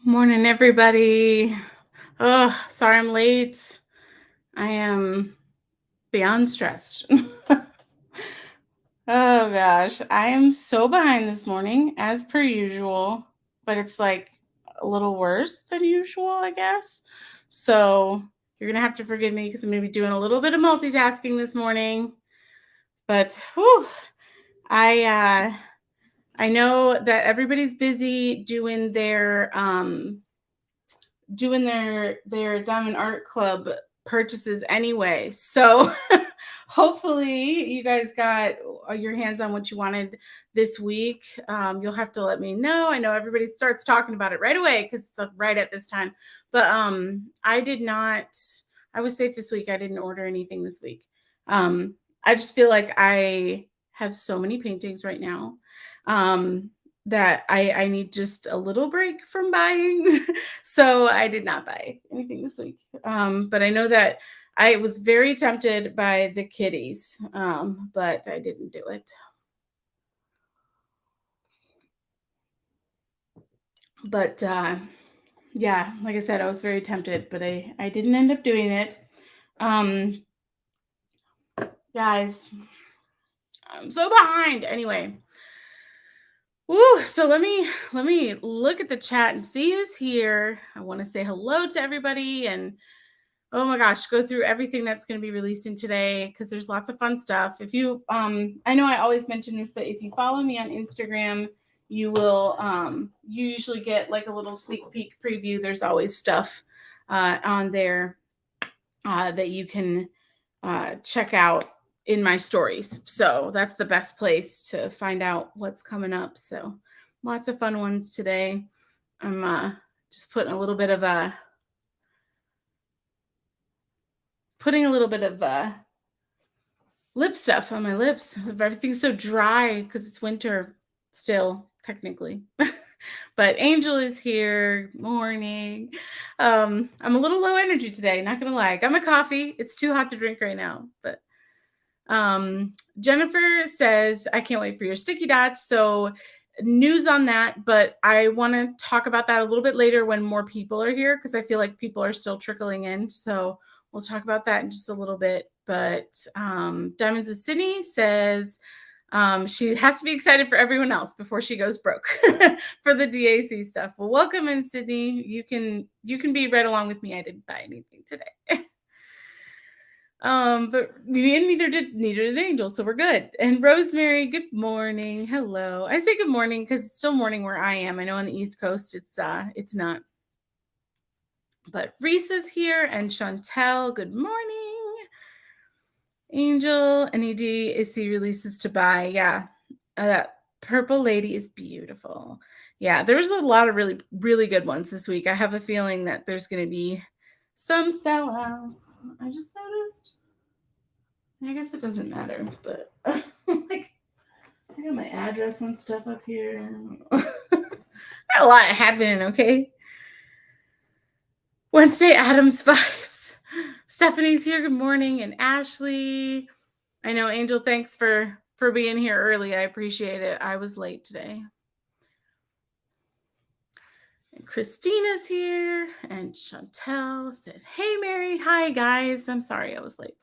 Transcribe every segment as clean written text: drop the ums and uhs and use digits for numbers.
Morning, everybody. Oh, sorry I'm late. I am beyond stressed. Oh gosh, I am so behind this morning, as per usual, but it's like a little worse than usual, I guess. So you're gonna have to forgive me because I'm gonna be doing a little bit of multitasking this morning. But whew, I I know that everybody's busy doing their Diamond Art Club purchases anyway. So hopefully you guys got your hands on what you wanted this week. You'll have to let me know. I know everybody starts talking about it right away because it's right at this time. But I did not. I was safe this week. I didn't order anything this week. Um, I just feel like I have so many paintings right now. Um, that I need just a little break from buying. So I did not buy anything this week. But I know that I was very tempted by the kitties, but I didn't do it. But yeah, like I said, I was very tempted, but I didn't end up doing it. Um, guys, I'm so behind. Anyway, woo, so let me look at the chat and see who's here. I want to say hello to everybody and oh my gosh, go through everything that's going to be releasing today because there's lots of fun stuff. If you I know I always mention this, but if you follow me on Instagram, you will you usually get like a little sneak peek preview. There's always stuff on there that you can check out in my stories. So that's the best place to find out what's coming up. So lots of fun ones today. I'm just putting a little bit of lip stuff on my lips. Everything's so dry because it's winter still, technically. But Angel is here. Morning. I'm a little low energy today, not gonna lie. I got my coffee. It's too hot to drink right now. But Jennifer says, I can't wait for your sticky dots. So news on that, but I want to talk about that a little bit later when more people are here because I feel like people are still trickling in. So we'll talk about that in just a little bit. But Diamonds with Sydney says she has to be excited for everyone else before she goes broke for the DAC stuff. Well, welcome in, Sydney. You can be right along with me. I didn't buy anything today. But neither did Angel, so we're good. And Rosemary, good morning. Hello. I say good morning because it's still morning where I am. I know on the East Coast it's not. But Reese is here and Chantel, good morning. Angel, NED is see releases to buy. Yeah. That purple lady is beautiful. Yeah, there's a lot of really, really good ones this week. I have a feeling that there's gonna be some sellouts. I just noticed. I guess it doesn't matter, but like I got my address and stuff up here. Got a lot happening, okay? Wednesday Adams vibes. Stephanie's here. Good morning, and Ashley. I know Angel. Thanks for being here early. I appreciate it. I was late today. And Christina's here, and Chantel said, "Hey, Mary. Hi, guys. I'm sorry I was late."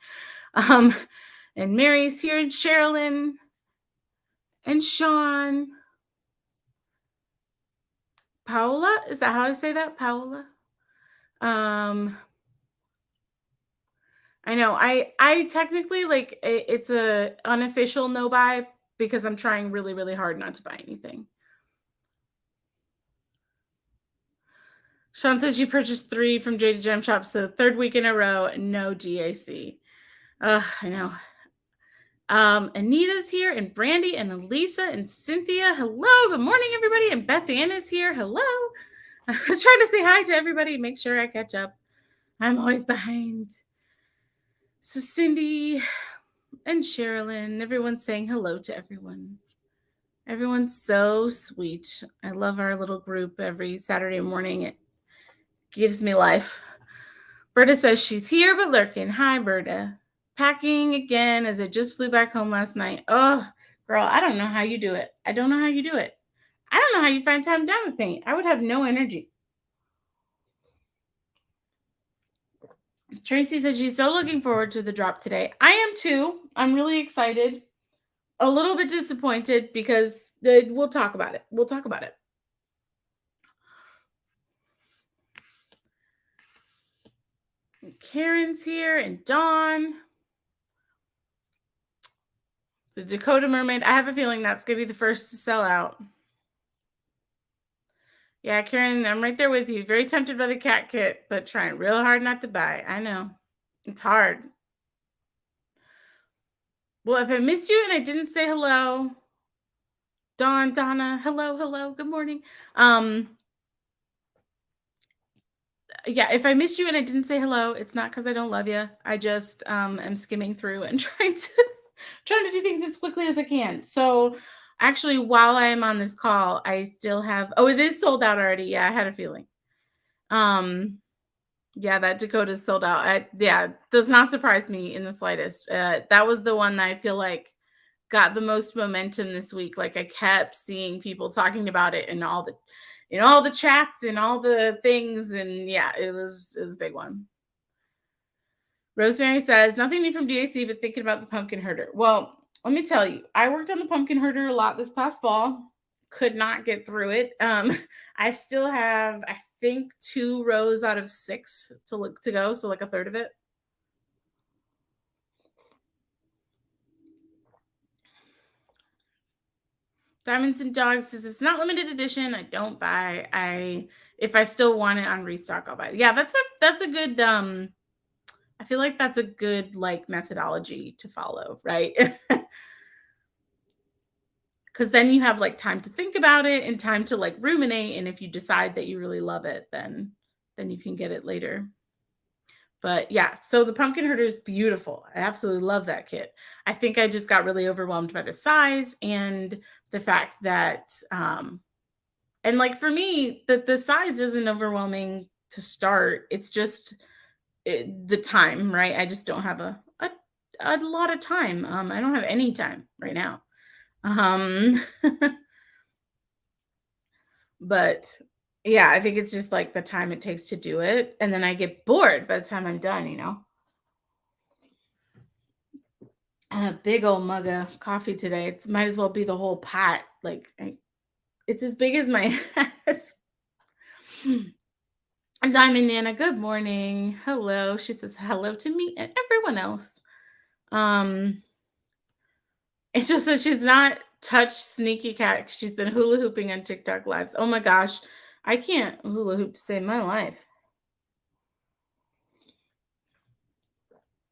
Um, and Mary's here, and Sherilyn, and Sean. Paola, is that how I say that? Paola. I know. I technically like it's a unofficial no buy because I'm trying really really hard not to buy anything. Sean said she purchased 3 from JD Gem Shop, so third week in a row, no DAC. I know. Anita's here, and Brandy, and Elisa, and Cynthia. Hello, good morning, everybody. And Beth Ann is here. Hello. I was trying to say hi to everybody, make sure I catch up. I'm always behind. So Cindy and Sherilyn, everyone's saying hello to everyone. Everyone's so sweet. I love our little group every Saturday morning. It gives me life. Berta says she's here but lurking. Hi, Berta. Packing again as I just flew back home last night. Oh, girl, I don't know how you do it. I don't know how you do it. I don't know how you find time to diamond paint. I would have no energy. Tracy says she's so looking forward to the drop today. I am too. I'm really excited. A little bit disappointed because we'll talk about it. We'll talk about it. Karen's here and Dawn. The Dakota Mermaid. I have a feeling that's going to be the first to sell out. Yeah, Karen, I'm right there with you. Very tempted by the cat kit, but trying real hard not to buy. I know. It's hard. Well, if I missed you and I didn't say hello, Dawn, Donna, hello, good morning. Yeah, if I missed you and I didn't say hello, it's not because I don't love you. I just am skimming through and trying to do things as quickly as I can. So actually, while I am on this call, I still have. Oh, it is sold out already. Yeah, I had a feeling. Yeah, that Dakota's sold out. Yeah, does not surprise me in the slightest. That was the one that I feel like got the most momentum this week. Like I kept seeing people talking about it and all the chats and all the things. And yeah, it was a big one. Rosemary says, nothing new from DAC, but thinking about the pumpkin herder. Well, let me tell you, I worked on the pumpkin herder a lot this past fall. Could not get through it. I still have, I think, 2 rows out of 6 to go, so like a third of it. Diamonds and Dogs says it's not limited edition. I don't buy. If I still want it on restock, I'll buy it. Yeah, that's a good I feel like that's a good like methodology to follow, right? Because then you have like time to think about it and time to like ruminate. And if you decide that you really love it, then you can get it later. But yeah, so the pumpkin herder is beautiful. I absolutely love that kit. I think I just got really overwhelmed by the size and the fact that and like for me, the size isn't overwhelming to start. It's just the time, right? I just don't have a lot of time. I don't have any time right now. But yeah, I think it's just like the time it takes to do it, and then I get bored by the time I'm done. A big old mug of coffee today. It might as well be the whole pot. Like it's as big as my head. Diamond Nana, good morning. Hello. She says hello to me and everyone else. It's just that she's not touched Sneaky Cat. She's been hula hooping on TikTok lives. Oh my gosh. I can't hula hoop to save my life.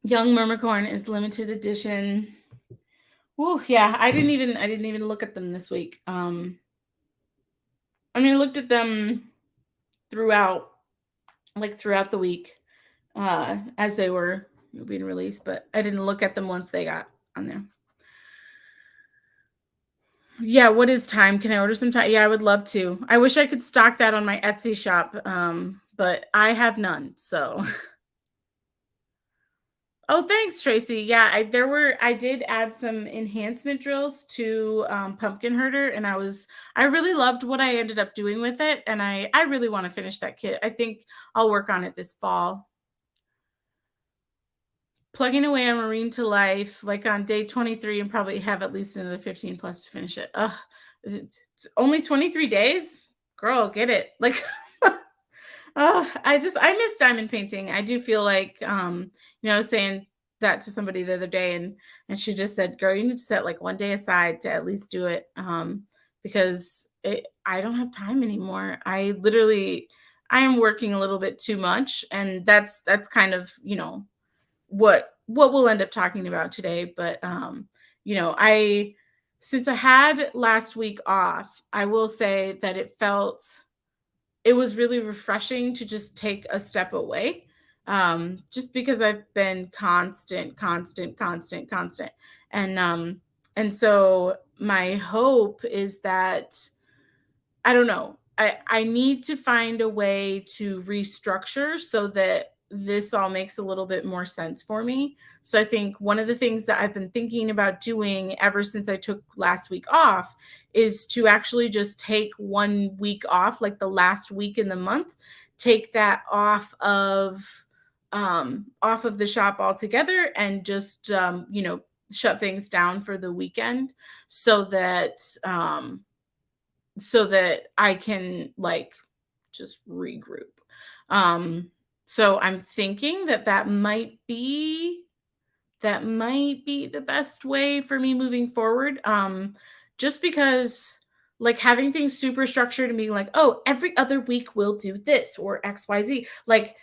Young Murmicorn is limited edition. Oh yeah, I didn't even look at them this week. I looked at them throughout the week as they were being released, but I didn't look at them once they got on there. Yeah, what is time? Can I order some time? Yeah, I would love to. I wish I could stock that on my Etsy shop, but I have none. So, oh, thanks, Tracy. Yeah, I did add some enhancement drills to Pumpkin Herder, and I really loved what I ended up doing with it, and I really want to finish that kit. I think I'll work on it this fall. Plugging away on Marine to Life, like on day 23, and probably have at least another 15 plus to finish it. Ugh, it's only 23 days? Girl, get it. Like, I miss diamond painting. I do feel like, I was saying that to somebody the other day, and she just said, girl, you need to set like one day aside to at least do it, because I don't have time anymore. I am working a little bit too much, and that's kind of, what we'll end up talking about today. But I since I had last week off, I will say that it was really refreshing to just take a step away, just because I've been constant, and so my hope is that, I don't know, I need to find a way to restructure so that this all makes a little bit more sense for me. So I think one of the things that I've been thinking about doing ever since I took last week off is to actually just take 1 week off, like the last week in the month, take that off of off of the shop altogether and just shut things down for the weekend so that I can like just regroup. Um so I'm thinking that that might be the best way for me moving forward. Just because like having things super structured and being like, oh, every other week we'll do this or XYZ. Like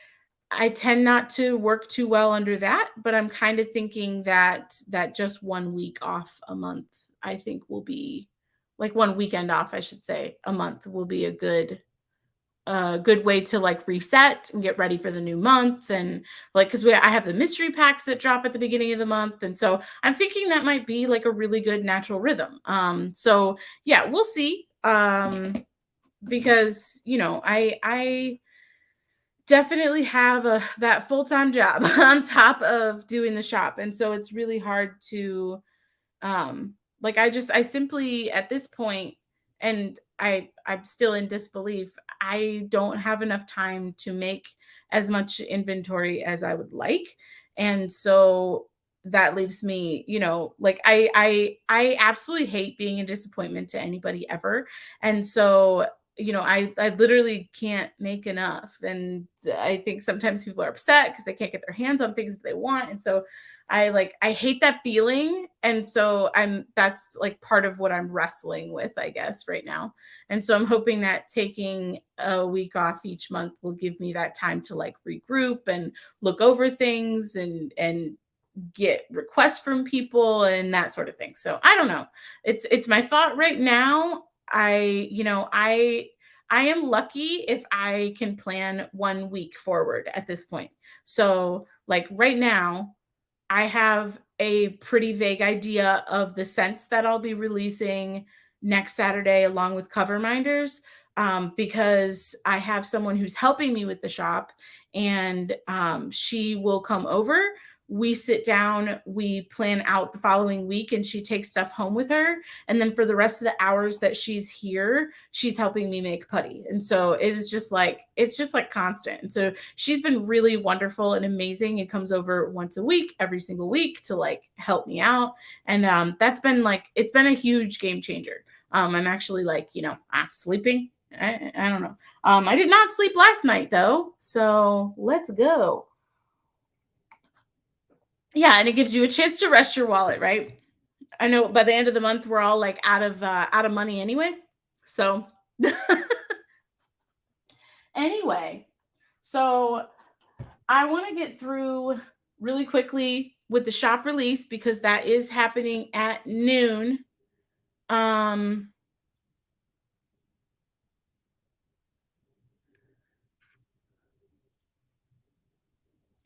I tend not to work too well under that, but I'm kind of thinking that just 1 week off a month, I think will be like one weekend off, I should say, a month will be a good way to like reset and get ready for the new month. And like because I have the mystery packs that drop at the beginning of the month, and so I'm thinking that might be like a really good natural rhythm. So yeah, we'll see. Because I definitely have that full-time job on top of doing the shop, and so it's really hard to like I simply at this point, and I'm still in disbelief, I don't have enough time to make as much inventory as I would like. And so that leaves me, like I absolutely hate being a disappointment to anybody ever. And so I literally can't make enough. And I think sometimes people are upset because they can't get their hands on things that they want. And so I hate that feeling. And so that's like part of what I'm wrestling with, I guess, right now. And so I'm hoping that taking a week off each month will give me that time to like regroup and look over things and get requests from people and that sort of thing. So I don't know. It's my thought right now. I am lucky if I can plan 1 week forward at this point. So like right now, I have a pretty vague idea of the scents that I'll be releasing next Saturday, along with cover minders, because I have someone who's helping me with the shop, and she will come over. We sit down, we plan out the following week, and she takes stuff home with her. And then for the rest of the hours that she's here, she's helping me make putty. And so it's just like constant. And so she's been really wonderful and amazing and comes over once a week, every single week to like help me out. And that's been like, it's been a huge game changer. I'm actually like, I'm sleeping. I don't know. I did not sleep last night though. So let's go. Yeah. And it gives you a chance to rest your wallet, right? I know by the end of the month, we're all like out of money anyway. So anyway, so I want to get through really quickly with the shop release because that is happening at noon. Um,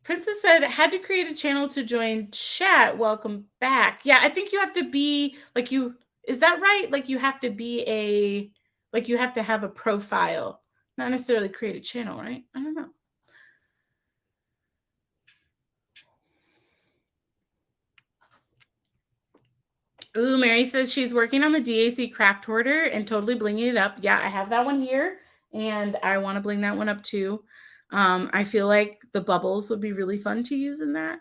Princess said had to create a channel to join chat. Welcome back. Yeah, I think you have to be like you. Is that right? Like you have to be like you have to have a profile, not necessarily create a channel, right? I don't know. Ooh, Mary says she's working on the DAC craft hoarder and totally blinging it up. Yeah, I have that one here, and I want to bling that one up too. I feel like the bubbles would be really fun to use in that.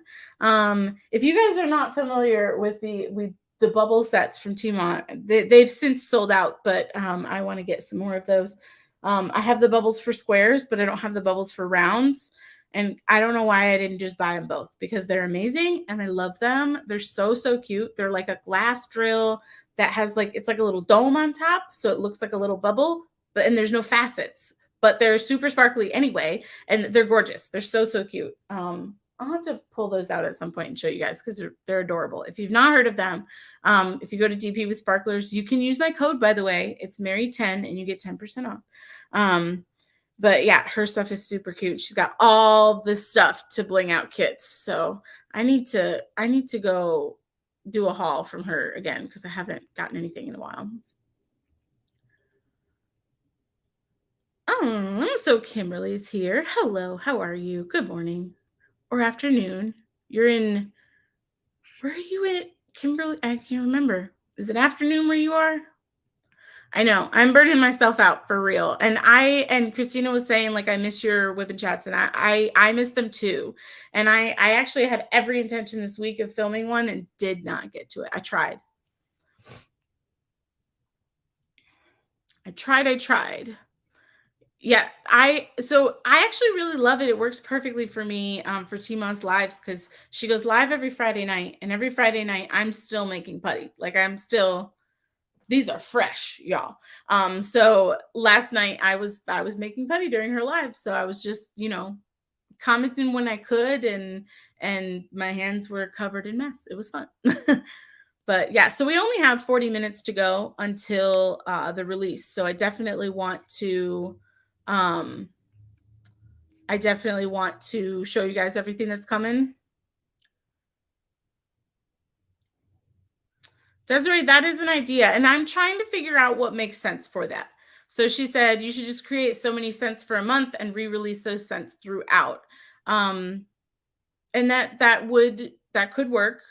If you guys are not familiar with the bubble sets from Tmont, they've since sold out, but I want to get some more of those. I have the bubbles for squares, but I don't have the bubbles for rounds. And I don't know why I didn't just buy them both because they're amazing and I love them. They're so, so cute. They're like a glass drill that has like, it's like a little dome on top. So it looks like a little bubble, and there's no facets, but they're super sparkly anyway. And they're gorgeous. They're so, so cute. I'll have to pull those out at some point and show you guys because they're adorable. If you've not heard of them, if you go to DP with Sparklers, you can use my code, by the way. It's Mary10 and you get 10% off. But yeah, her stuff is super cute. She's got all this stuff to bling out kits. So I need to go do a haul from her again because I haven't gotten anything in a while. Oh, so Kimberly's here. Hello, how are you? Good morning or afternoon. You're in, where are you at, Kimberly? I can't remember. Is it afternoon where you are? I know. I'm burning myself out for real. And Christina was saying, like, I miss your whip and chats, and I miss them too. And I actually had every intention this week of filming one and did not get to it. I tried. I tried. Yeah, so I actually really love it. It works perfectly for me for Timon's lives because she goes live every Friday night, and every Friday night I'm still making putty. Like I'm still these are fresh, y'all. So last night I was making putty during her live, so I was just commenting when I could, and my hands were covered in mess. It was fun. But yeah, so we only have 40 minutes to go until the release. So um, I definitely want to show you guys everything that's coming. Desiree, that is an idea. And I'm trying to figure out what makes sense for that. So she said you should just create so many scents for a month and re-release those scents throughout. And that could work.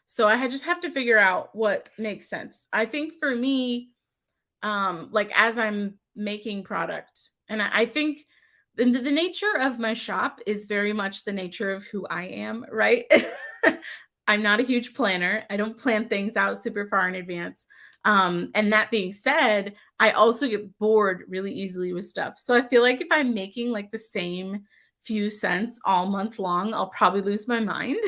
So I just have to figure out what makes sense. I think for me, like as I'm making product, and I think the nature of my shop is very much the nature of who I am, right? I'm not a huge planner. I don't plan things out super far in advance. And that being said, I also get bored really easily with stuff. So I feel like if I'm making like the same few scents all month long, I'll probably lose my mind.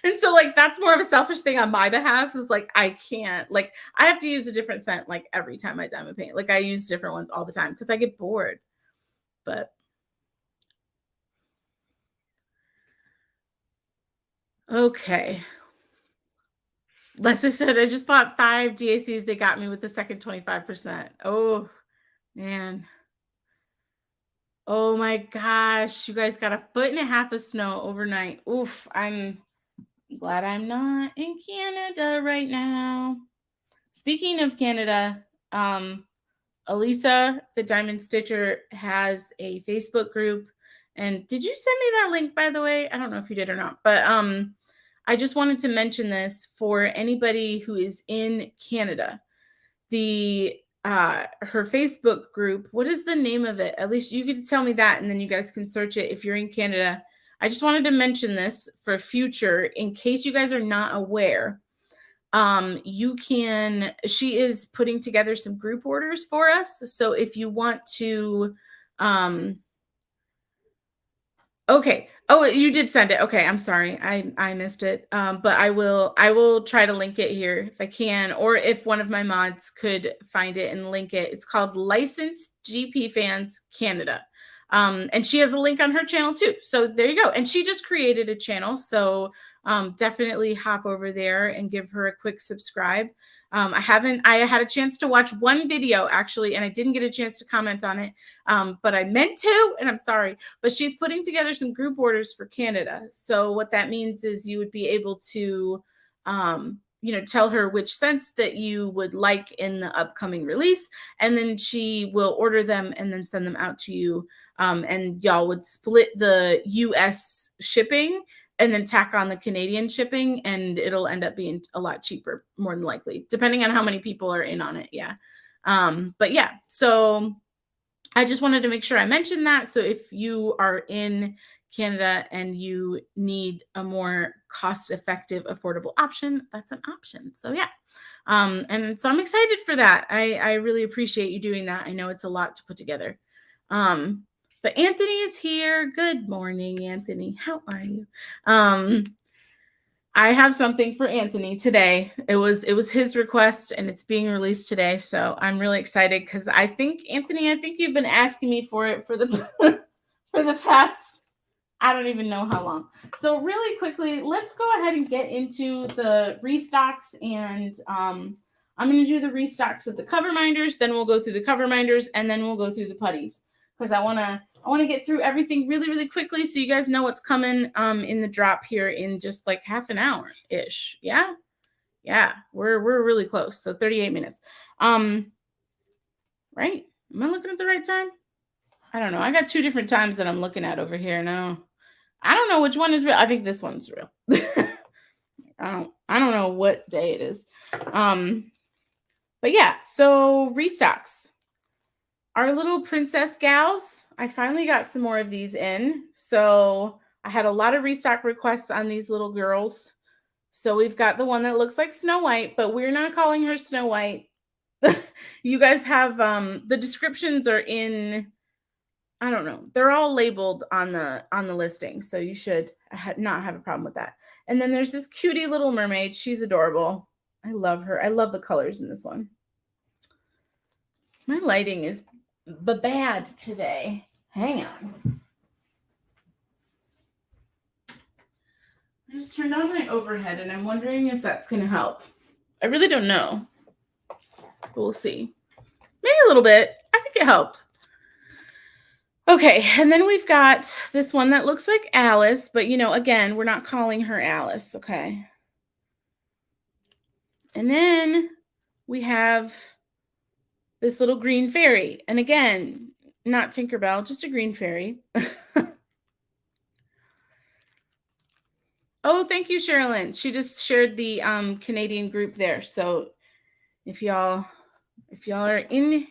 And so like that's more of a selfish thing on my behalf is like I can't like I have to use a different scent like every time I diamond paint. Like I use different ones all the time because I get bored. But okay. Leslie said I just bought 5 DACs. They got me with the second 25%. Oh man. Oh my gosh. You guys got 1.5 feet of snow overnight. Oof. I'm glad I'm not in Canada right now. Speaking of Canada, Elisa, the Diamond Stitcher, has a Facebook group. And did you send me that link, by the way? I don't know if you did or not, but I just wanted to mention this for anybody who is in Canada. The her Facebook group, what is the name of it? At least you could tell me that, and then you guys can search it if you're in Canada. I just wanted to mention this for future in case you guys are not aware. She is putting together some group orders for us. So if you want to, okay. Oh, you did send it. Okay. I'm sorry. I missed it. But I will try to link it here if I can, or if one of my mods could find it and link it. It's called Licensed GP Fans Canada. And she has a link on her channel too. So there you go. And she just created a channel. So definitely hop over there and give her a quick subscribe. I had a chance to watch one video actually, and I didn't get a chance to comment on it. But I meant to, and I'm sorry, but she's putting together some group orders for Canada. So what that means is you would be able to, tell her which scents that you would like in the upcoming release, and then she will order them and then send them out to you. And y'all would split the US shipping and then tack on the Canadian shipping, and it'll end up being a lot cheaper, more than likely, depending on how many people are in on it. Yeah. But yeah, so I just wanted to make sure I mentioned that. So if you are in Canada and you need a more cost-effective, affordable option, that's an option. So yeah. And so I'm excited for that. I really appreciate you doing that. I know it's a lot to put together. But Anthony is here. Good morning, Anthony. How are you? I have something for Anthony today. It was his request and it's being released today. So I'm really excited because Anthony, I think you've been asking me for it for the for the past, I don't even know how long. So really quickly, let's go ahead and get into the restocks, and I'm going to do the restocks of the cover minders, then we'll go through the cover minders, and then we'll go through the putties because I want to get through everything really, really quickly so you guys know what's coming in the drop here in just like half an hour-ish. Yeah? Yeah, we're really close. So 38 minutes. Right? Am I looking at the right time? I don't know. I got 2 different times that I'm looking at over here now. I don't know which one is real. I think this one's real. I don't know what day it is. But But yeah, so restocks. Our little princess gals, I finally got some more of these in. So I had a lot of restock requests on these little girls. So we've got the one that looks like Snow White, but we're not calling her Snow White. You guys have the descriptions are in, I don't know. They're all labeled on the listing, so you should not have a problem with that. And then there's this cutie little mermaid. She's adorable. I love her. I love the colors in this one. My lighting is bad today. Hang on. I just turned on my overhead and I'm wondering if that's going to help. I really don't know. But we'll see. Maybe a little bit. I think it helped. Okay, and then we've got this one that looks like Alice, but again, we're not calling her Alice, okay? And then we have this little green fairy. And again, not Tinkerbell, just a green fairy. Oh, thank you, Sherilyn. She just shared the Canadian group there. So if y'all are in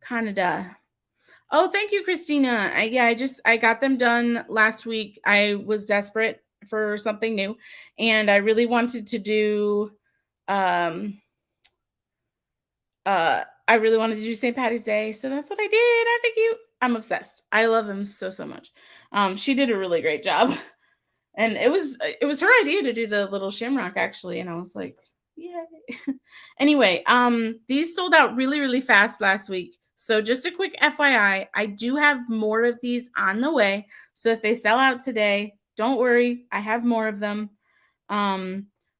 Canada. Oh, thank you, Christina. I got them done last week. I was desperate for something new, and I really wanted to do I really wanted to do St. Patty's Day, so that's what I did. I think I'm obsessed. I love them so much. She did a really great job. And it was her idea to do the little shamrock, actually, and I was like, yay. Anyway, these sold out really, really fast last week. So just a quick FYI, I do have more of these on the way. So if they sell out today, don't worry, I have more of them.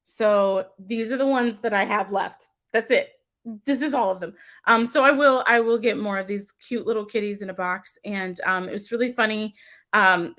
So these are the ones that I have left. That's it. This is all of them. So I will get more of these cute little kitties in a box, and it was really funny. I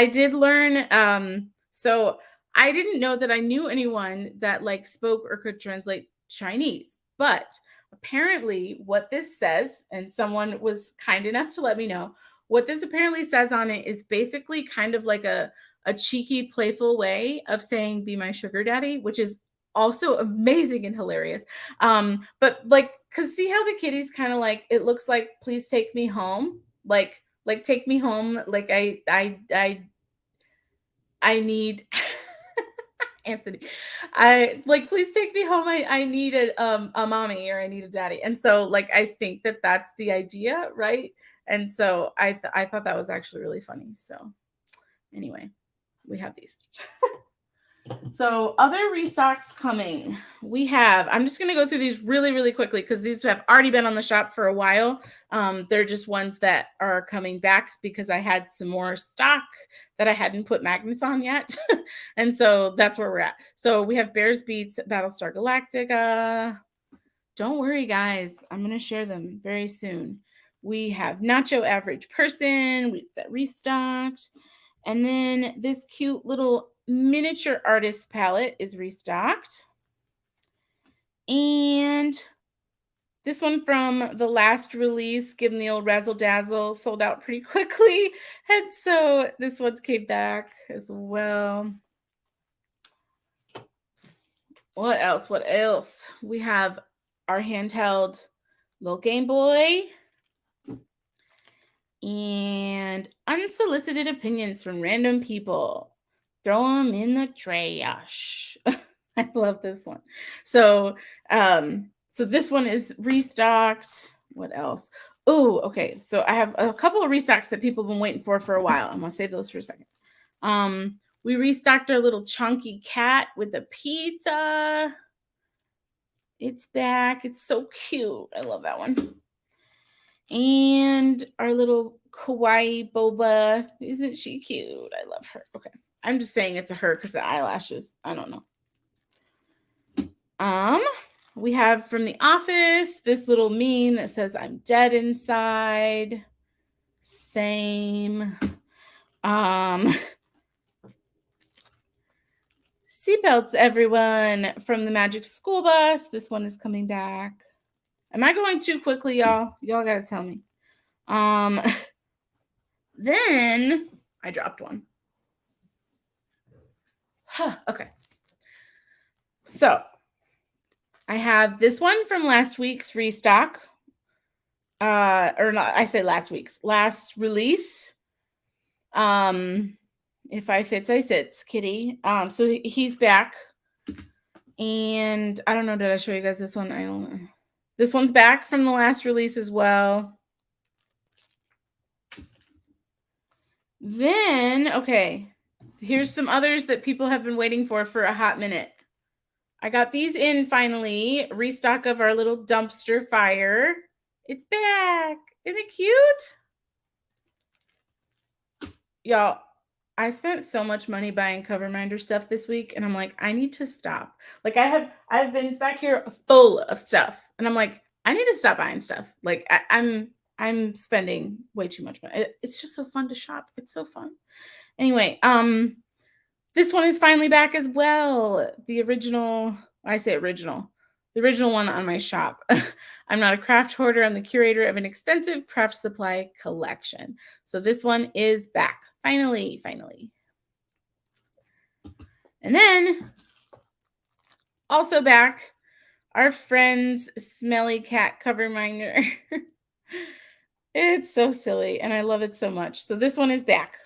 did learn. So I didn't know that I knew anyone that spoke or could translate Chinese, but apparently what this says, and someone was kind enough to let me know, what this apparently says on it is basically kind of like a cheeky, playful way of saying "be my sugar daddy," which is also amazing and hilarious. But cause see how the kitty's kind of it looks like, please take me home. Like take me home. Like I need Anthony. Please take me home. I need a mommy, or I need a daddy. And so I think that that's the idea. Right. And so I thought that was actually really funny. So anyway, we have these. So other restocks coming. I'm just going to go through these really, really quickly because these have already been on the shop for a while. They're just ones that are coming back because I had some more stock that I hadn't put magnets on yet. And so that's where we're at. So we have Bears Beats, Battlestar Galactica. Don't worry, guys. I'm going to share them very soon. We have Nacho Average Person. We've got restocked. And then this cute little miniature artist palette is restocked. And this one from the last release, give them the old razzle dazzle, sold out pretty quickly. And so this one came back as well. What else? We have our handheld little Game Boy. And unsolicited opinions from random people. Throw them in the trash. I love this one. So this one is restocked. What else? Oh, okay. So I have a couple of restocks that people have been waiting for a while. I'm going to save those for a second. We restocked our little chunky cat with the pizza. It's back. It's so cute. I love that one. And our little kawaii boba. Isn't she cute? I love her. Okay. I'm just saying it's a her because the eyelashes. I don't know. We have from The Office this little meme that says I'm dead inside. Same. Seatbelts, everyone, from the Magic School Bus. This one is coming back. Am I going too quickly, y'all? Y'all gotta tell me. Then I dropped one. Okay. So I have this one from last week's restock. Or not, I say last release. If I fits, I sits, kitty. So he's back. And I don't know, did I show you guys this one? I don't know. This one's back from the last release as well. Then, okay, here's some others that people have been waiting for a hot minute. I got these in finally. Restock of our little dumpster fire. It's back. Isn't it cute? Y'all, I spent so much money buying Coverminder stuff this week, and I'm like, I need to stop. Like I've been back here full of stuff, and I'm like, I need to stop buying stuff. Like I'm spending way too much money. It's just so fun to shop. It's so fun. Anyway, this one is finally back as well. The original, the original one on my shop. I'm not a craft hoarder. I'm the curator of an extensive craft supply collection. So this one is back. Finally. And then also back, our friend's Smelly Cat Coverminder. It's so silly, and I love it so much. So this one is back.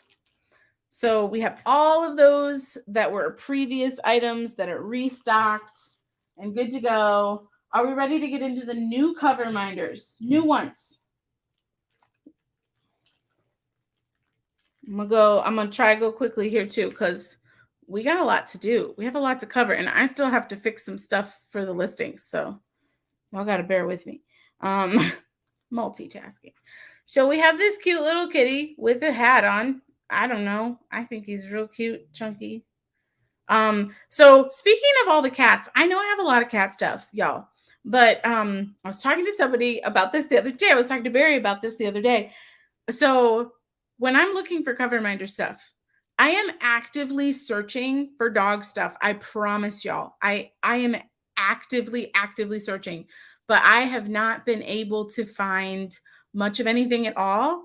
So we have all of those that were previous items that are restocked and good to go. Are we ready to get into the new Coverminders? New ones. I'm gonna try to go quickly here too, because we got a lot to do. We have a lot to cover, and I still have to fix some stuff for the listings. So y'all gotta bear with me. Multitasking. So we have this cute little kitty with a hat on. I don't know. I think he's real cute, chunky. So speaking of all the cats, I know I have a lot of cat stuff, y'all. But I was talking to somebody about this the other day. I was talking to Barry about this the other day. So when I'm looking for Coverminder stuff, I am actively searching for dog stuff. I promise y'all. I am actively searching, but I have not been able to find much of anything at all.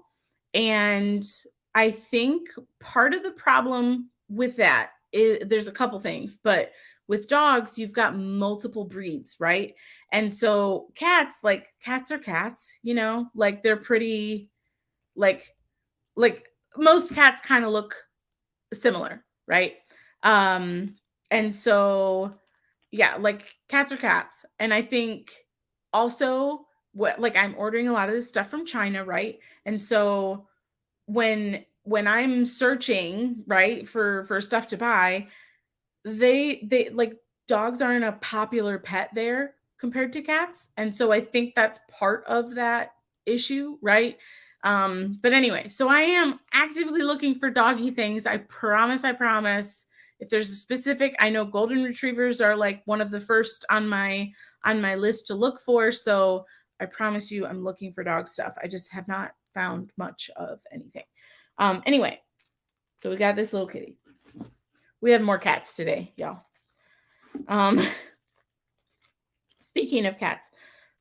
And I think part of the problem with that is there's a couple things, but with dogs, you've got multiple breeds, right? And so cats are cats, you know, like they're pretty, like most cats kind of look similar, right? And so yeah, like cats are cats. And I think also I'm ordering a lot of this stuff from China, right? And so when I'm searching, right, for stuff to buy, they like dogs aren't a popular pet there compared to cats. And so I think that's part of that issue, right? But anyway, so I am actively looking for doggy things. I promise. If there's a specific, I know golden retrievers are like one of the first on my list to look for. So I promise you I'm looking for dog stuff. I just have not found much of anything. Anyway, so we got this little kitty. We have more cats today, y'all. Speaking of cats,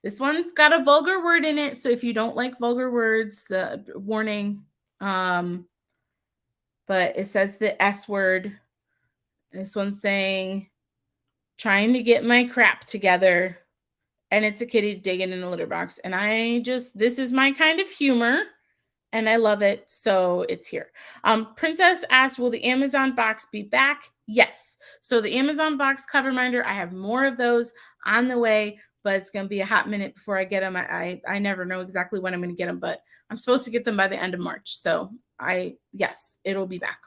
this one's got a vulgar word in it. So if you don't like vulgar words, warning. But it says the S word. This one's saying, trying to get my crap together. And it's a kitty digging in a litter box. And this is my kind of humor. And I love it. So it's here. Princess asked, will the Amazon box be back? Yes. So the Amazon box Coverminder, I have more of those on the way, but it's going to be a hot minute before I get them. I never know exactly when I'm going to get them, but I'm supposed to get them by the end of March. So yes, it'll be back.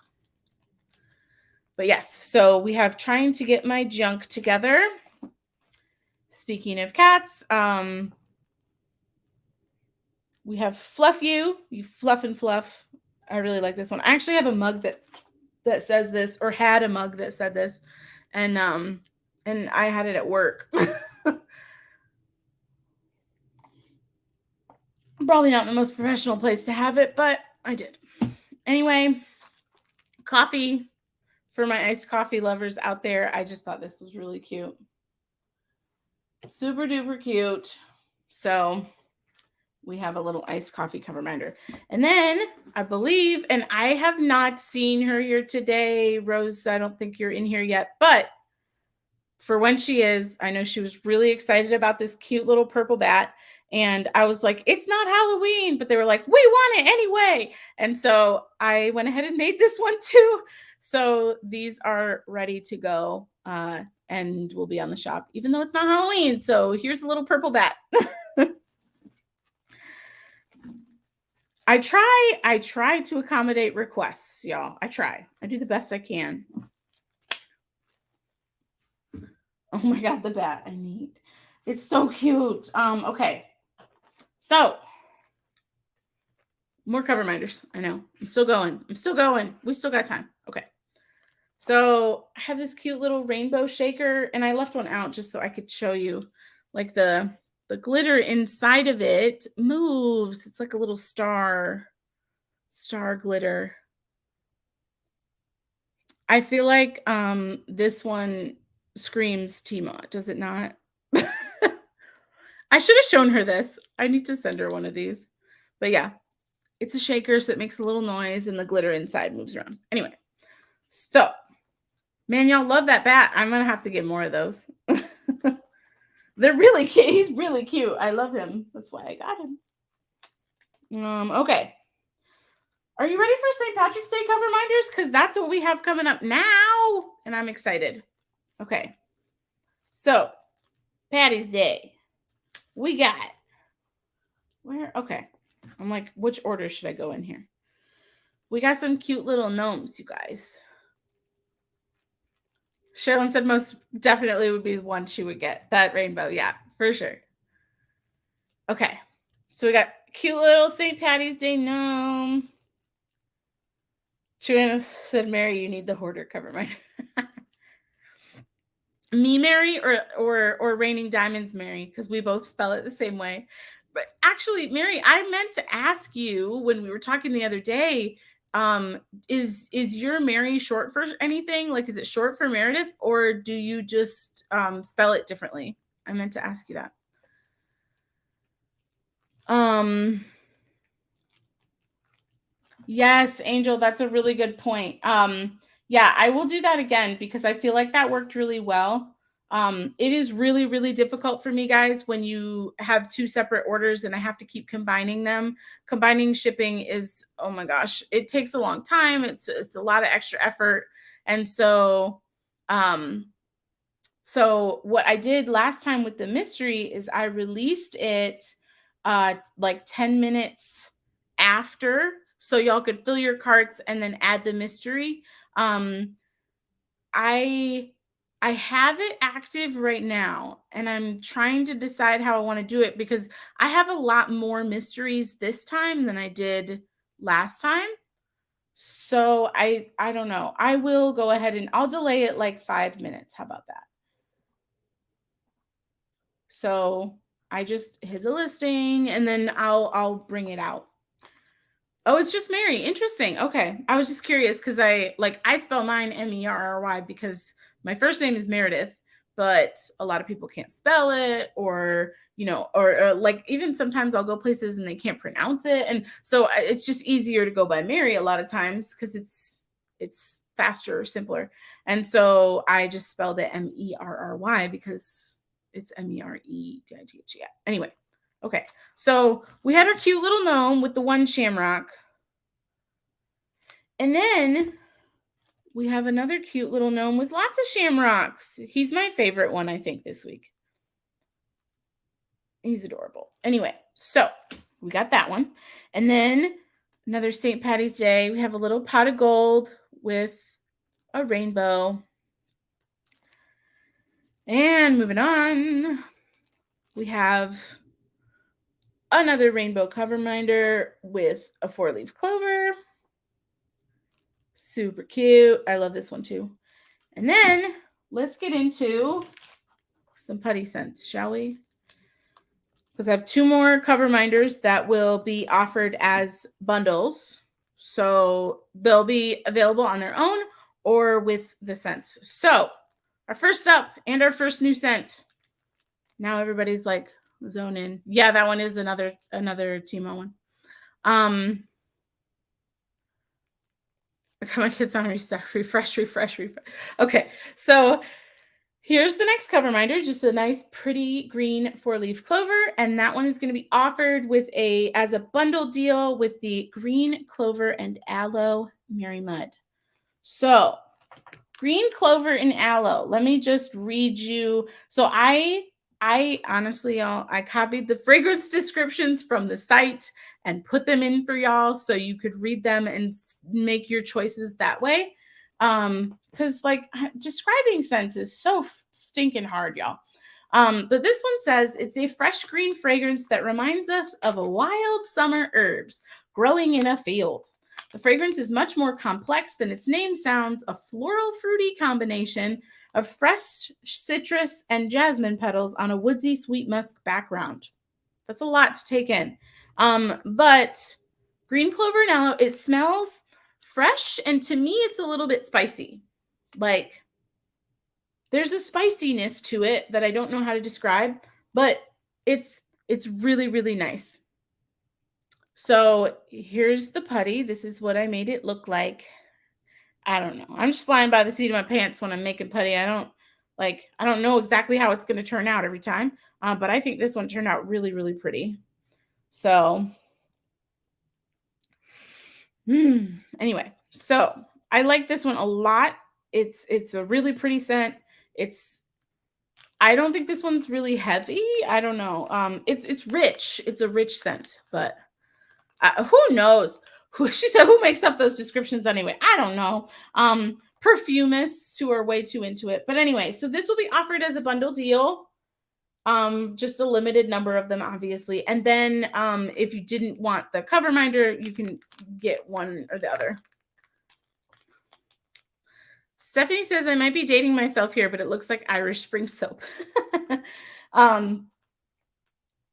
But yes, so we have trying to get my junk together. Speaking of cats, we have Fluff You Fluff and Fluff. I really like this one. I actually have a mug that says this, or had a mug that said this, and I had it at work. Probably not the most professional place to have it, but I did. Anyway, coffee for my iced coffee lovers out there. I just thought this was really cute. Super duper cute. So we have a little iced coffee Coverminder. And then I believe, and I have not seen her here today, Rose, I don't think you're in here yet, but for when she is, I know she was really excited about this cute little purple bat. And I was like, it's not Halloween, but they were like, we want it anyway. And so I went ahead and made this one too. So these are ready to go and will be on the shop, even though it's not Halloween. So here's a little purple bat. I try to accommodate requests, y'all. I do the best I can. Oh my God, the bat I need. It's so cute. Okay. So, more cover minders. I know. I'm still going. We still got time. Okay. So, I have this cute little rainbow shaker, and I left one out just so I could show you. Like the glitter inside of it moves. It's like a little star glitter. I feel like this one screams Tima, does it not? I should have shown her this. I need to send her one of these. But yeah, it's a shaker, so it makes a little noise, and the glitter inside moves around. Anyway, so, man, y'all love that bat. I'm going to have to get more of those. They're really cute. He's really cute. I love him. That's why I got him. Okay. Are you ready for St. Patrick's Day cover minders? Because that's what we have coming up now, and I'm excited. Okay. So, Patty's Day. We got where? Okay. I'm like, which order should I go in here? We got some cute little gnomes, you guys. Sherilyn said most definitely would be the one she would get. That rainbow. Yeah, for sure. Okay. So we got cute little St. Patty's Day gnome. Trina said, Mary, you need the hoarder cover minder. Me, Mary, or Raining Diamonds, Mary, because we both spell it the same way. But actually, Mary, I meant to ask you when we were talking the other day, is your Mary short for anything? Like, is it short for Meredith, or do you just spell it differently? I meant to ask you that. Yes, Angel, that's a really good point. Yeah, I will do that again because I feel like that worked really well. It is really, really difficult for me, guys, when you have two separate orders and I have to keep combining them. Combining shipping is, oh my gosh, it takes a long time. It's a lot of extra effort. And so, so what I did last time with the mystery is I released it like 10 minutes after, so y'all could fill your carts and then add the mystery. I have it active right now, and I'm trying to decide how I want to do it because I have a lot more mysteries this time than I did last time. So I don't know. I will go ahead and I'll delay it like 5 minutes. How about that? So I just hit the listing and then I'll bring it out. Oh, it's just Mary. Interesting. Okay. I was just curious because I spell mine Merry because my first name is Meredith, but a lot of people can't spell it, or, or like even sometimes I'll go places and they can't pronounce it. And so it's just easier to go by Mary a lot of times because it's faster, simpler. And so I just spelled it Merry because it's Meredith. Yeah. Anyway. Okay, so we had our cute little gnome with the one shamrock. And then we have another cute little gnome with lots of shamrocks. He's my favorite one, I think, this week. He's adorable. Anyway, so we got that one. And then another St. Patty's Day. We have a little pot of gold with a rainbow. And moving on, we have another rainbow cover minder with a 4-leaf clover. Super cute. I love this one too. And then let's get into some putty scents, shall we? Because I have 2 more cover minders that will be offered as bundles. So they'll be available on their own or with the scents. So our first up and our first new scent. Now everybody's like, zone in. Yeah, that one is another Timo one. My kids on restock, refresh. Okay, so Here's the next cover reminder, just a nice pretty green 4-leaf clover, and that one is going to be offered with as a bundle deal with the green clover and aloe Mary Mud. So, green clover and aloe. Let me just read you. So I honestly, y'all, I copied the fragrance descriptions from the site and put them in for y'all so you could read them and make your choices that way. Because like describing scents is so stinking hard, y'all. But this one says it's a fresh green fragrance that reminds us of a wild summer herbs growing in a field. The fragrance is much more complex than its name sounds, a floral fruity combination of fresh citrus and jasmine petals on a woodsy sweet musk background. That's a lot to take in. But green clover and aloe, it smells fresh, and to me it's a little bit spicy. Like there's a spiciness to it that I don't know how to describe, but it's really, really nice. So here's the putty. This is what I made it look like. I don't know. I'm just flying by the seat of my pants when I'm making putty. I don't know exactly how it's going to turn out every time. But I think this one turned out really, really pretty. So, anyway, so I like this one a lot. It's a really pretty scent. I don't think this one's really heavy. I don't know. It's rich. It's a rich scent, but who knows? She said, who makes up those descriptions anyway? I don't know. Perfumists who are way too into it. But anyway, so this will be offered as a bundle deal. Just a limited number of them, obviously. And then if you didn't want the cover reminder, you can get one or the other. Stephanie says, I might be dating myself here, but it looks like Irish Spring soap.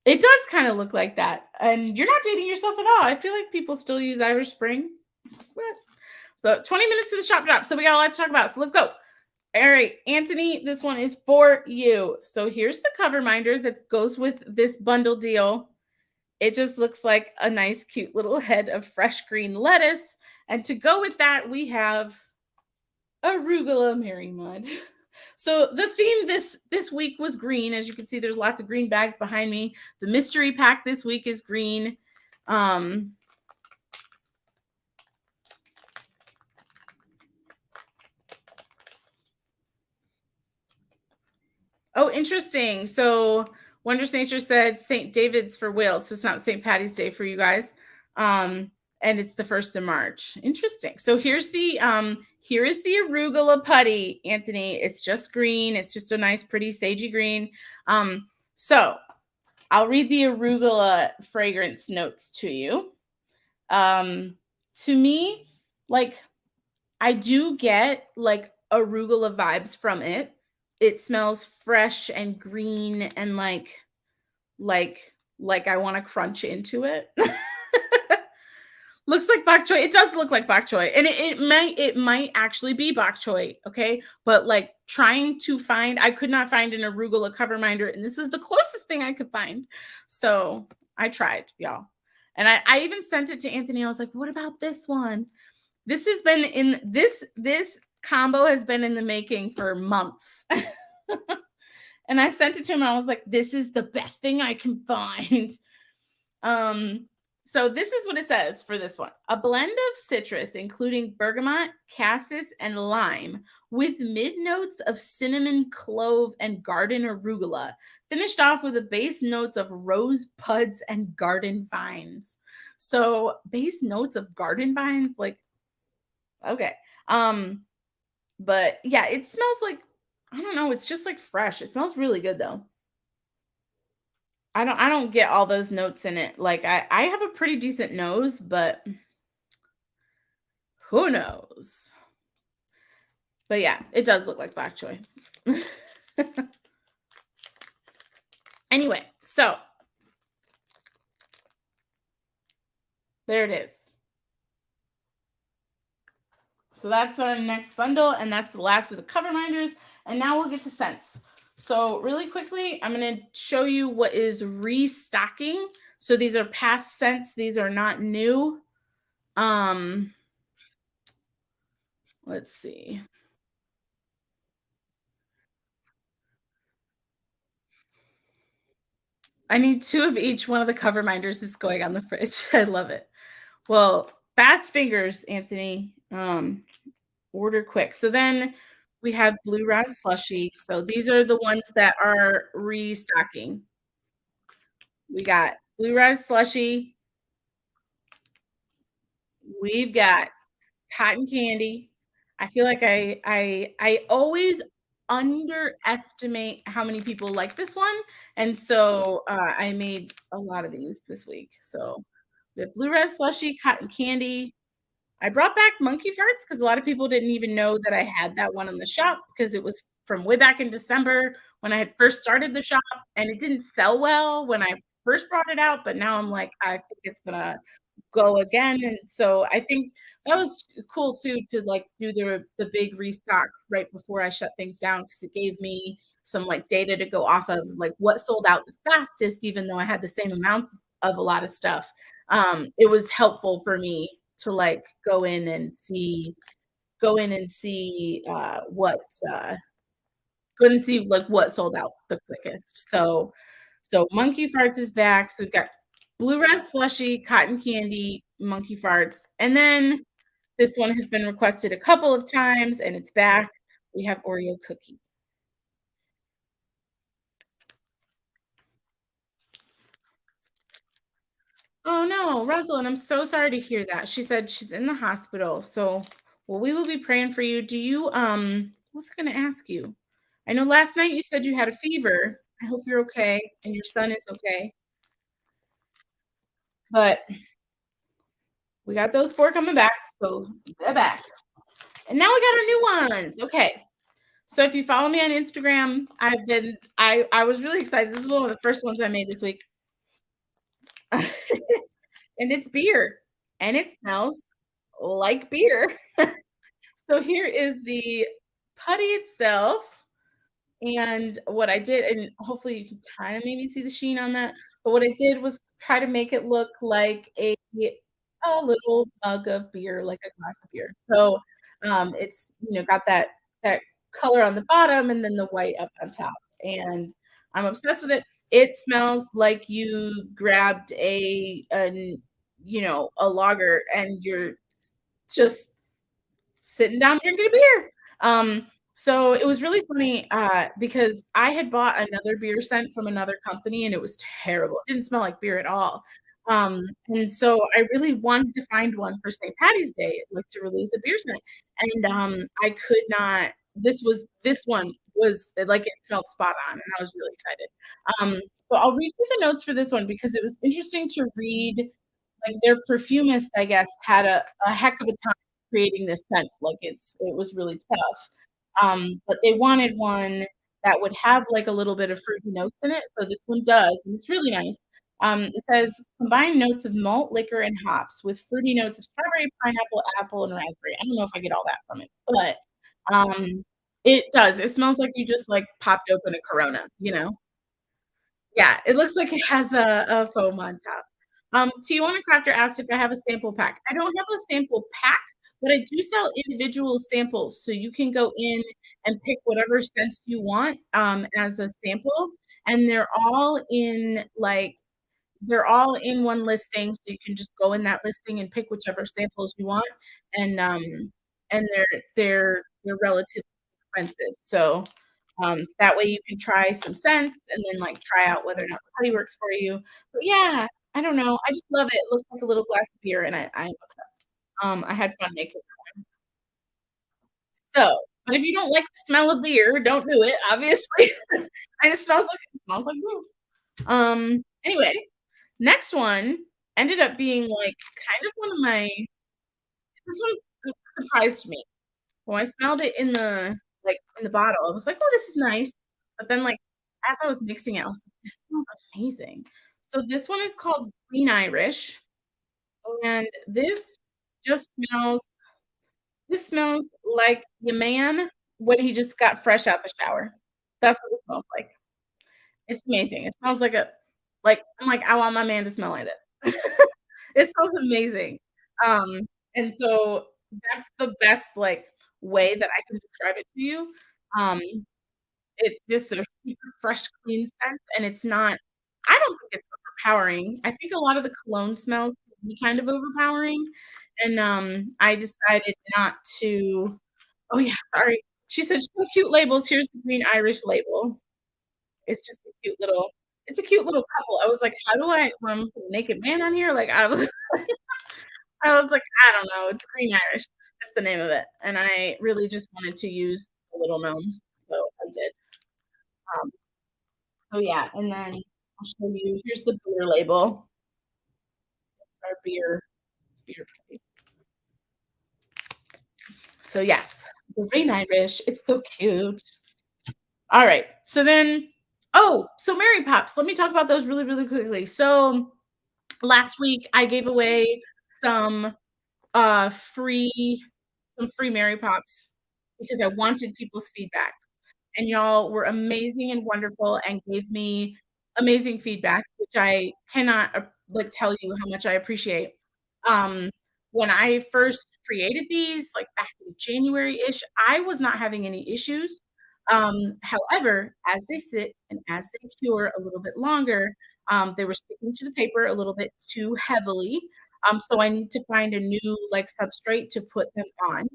It does kind of look like that. And you're not dating yourself at all. I feel like people still use Irish Spring. What? So 20 minutes to the shop drop. So we got a lot to talk about. So let's go. All right, Anthony, this one is for you. So here's the cover reminder that goes with this bundle deal. It just looks like a nice, cute little head of fresh green lettuce. And to go with that, we have arugula Mary Mud. So the theme this week was green. As you can see, there's lots of green bags behind me. The mystery pack this week is green. Oh, interesting. So Wondrous Nature said St. David's for Wales. So it's not St. Patty's Day for you guys. And it's the 1st of March. Interesting. So here is the arugula putty, Anthony. It's just green. It's just a nice, pretty sagey green. So I'll read the arugula fragrance notes to you. To me, like I do get like arugula vibes from it. It smells fresh and green and like I want to crunch into it. Looks like bok choy. It does look like bok choy. And it might actually be bok choy, okay? But like trying to find, I could not find an arugula cover reminder, and this was the closest thing I could find. So I tried, y'all. And I even sent it to Anthony. I was like, what about this one? This has been in this combo has been in the making for months. And I sent it to him. And I was like, this is the best thing I can find. So this is what it says for this one. A blend of citrus, including bergamot, cassis, and lime, with mid-notes of cinnamon, clove, and garden arugula, finished off with the base notes of rose buds and garden vines. So base notes of garden vines, like, okay. But yeah, it smells like, I don't know, it's just like fresh. It smells really good though. I don't get all those notes in it. Like I have a pretty decent nose, but who knows? But yeah, it does look like bok choy. Anyway, so there it is. So that's our next bundle, and that's the last of the cover reminders. And now we'll get to scents. So really quickly, I'm going to show you what is restocking. So these are past scents. These are not new. Let's see. I need 2 of each. One of the cover minders is going on the fridge. I love it. Well, fast fingers, Anthony. Order quick. So then we have blue raz slushy. So these are the ones that are restocking. We got blue raz slushy. We've got cotton candy. I feel like I always underestimate how many people like this one, and so, I made a lot of these this week. So, we have blue red slushy, cotton candy. I brought back monkey farts because a lot of people didn't even know that I had that one in the shop because it was from way back in December when I had first started the shop, and it didn't sell well when I first brought it out, but now I'm like, I think it's gonna go again. And so I think that was cool too to like do the big restock right before I shut things down because it gave me some like data to go off of like what sold out the fastest, even though I had the same amounts of a lot of stuff. It was helpful for me to like go in and see uh go and see like what sold out the quickest. So monkey farts is back. So we've got blue ras slushy, cotton candy, monkey farts, and then this one has been requested a couple of times, and it's back. We have Oreo cookie. Oh no, Rosalind, I'm so sorry to hear that. She said she's in the hospital. So, well, we will be praying for you. Do you what's I gonna ask you? I know last night you said you had a fever. I hope you're okay and your son is okay. But we got those 4 coming back, so they're back. And now we got our new ones. Okay. So if you follow me on Instagram, I was really excited. This is one of the first ones I made this week. And it's beer. And it smells like beer. So here is the putty itself. And what I did, and hopefully you can kind of maybe see the sheen on that. But what I did was try to make it look like a little mug of beer, like a glass of beer. So it's got that color on the bottom and then the white up on top. And I'm obsessed with it. It smells like you grabbed a lager and you're just sitting down drinking a beer. So it was really funny because I had bought another beer scent from another company and it was terrible. It didn't smell like beer at all. And so I really wanted to find one for St. Patty's Day, like to release a beer scent. And I could not. This one was like it smelled spot on, and I was really excited. So I'll read you the notes for this one because it was interesting to read like their perfumist, I guess, had a heck of a time creating this scent. Like it was really tough. But they wanted one that would have like a little bit of fruity notes in it. So this one does, and it's really nice. It says combine notes of malt, liquor, and hops with fruity notes of strawberry, pineapple, apple, and raspberry. I don't know if I get all that from it, but it does. It smells like you just like popped open a Corona. Yeah, it looks like it has a foam on top. Tijuana Crafter asked if I have a sample pack. I don't have a sample pack, but I do sell individual samples, so you can go in and pick whatever scents you want, as a sample, and they're all in one listing, so you can just go in that listing and pick whichever samples you want, and, they're relatively expensive, so that way you can try some scents and then, like, try out whether or not the putty works for you. But yeah, I don't know, I just love it. It looks like a little glass of beer, and I'm obsessed. I had fun making that one. So, but if you don't like the smell of beer, don't do it, obviously. And it smells like beer. Anyway, next one ended up being, like, kind of one of my this one surprised me. When I smelled it in the bottle, I was like, "Oh, this is nice." But then, like, as I was mixing it, I was like, "This smells amazing." So this one is called Green Irish, and just smells like your man when he just got fresh out the shower. That's what it smells like. It's amazing. It smells I'm like, "I want my man to smell like this." It smells amazing. Um, and so that's the best, like, way that I can describe it to you. Um, it's just a super fresh, clean scent, and it's not I don't think it's overpowering. I think a lot of the cologne smells can be kind of overpowering, and, I decided not to. Oh, yeah, sorry. She said, "Show cute labels. Here's the green Irish label." It's just a cute little it's a cute little couple. I was like, "How do I put a naked man on here?" Like, I was I was like, "I don't know. It's green Irish." That's the name of it, and I really just wanted to use the little gnomes, so I did. Um, so yeah, and then I'll show you here's the beer label, our beer tray. So yes, the green Irish, it's so cute. Alright, so then so Mary Pops, let me talk about those really, really quickly. So, last week, I gave away some, uh, free free Mary Pops because I wanted people's feedback. And y'all were amazing and wonderful and gave me amazing feedback, which I cannot, like, tell you how much I appreciate. Um, when I first created these, like, back in January-ish, I was not having any issues. However, as they sit and as they cure a little bit longer, they were sticking to the paper a little bit too heavily, so I need to find a new, like, substrate to put them on.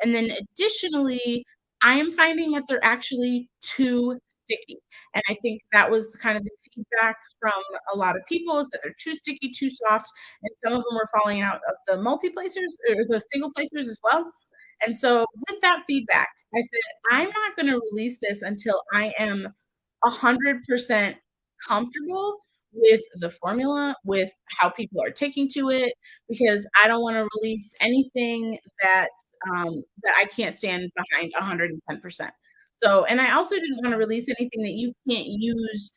And then additionally, I am finding that they're actually too sticky, and I think that was kind of the feedback from a lot of people is that they're too sticky, too soft, and some of them were falling out of the multi-placers or the single placers as well. And so with that feedback, I said, "I'm not gonna release this until I am 100% comfortable with the formula, with how people are taking to it, because I don't wanna release anything that I can't stand behind 110%." So, and I also didn't wanna release anything that you can't use,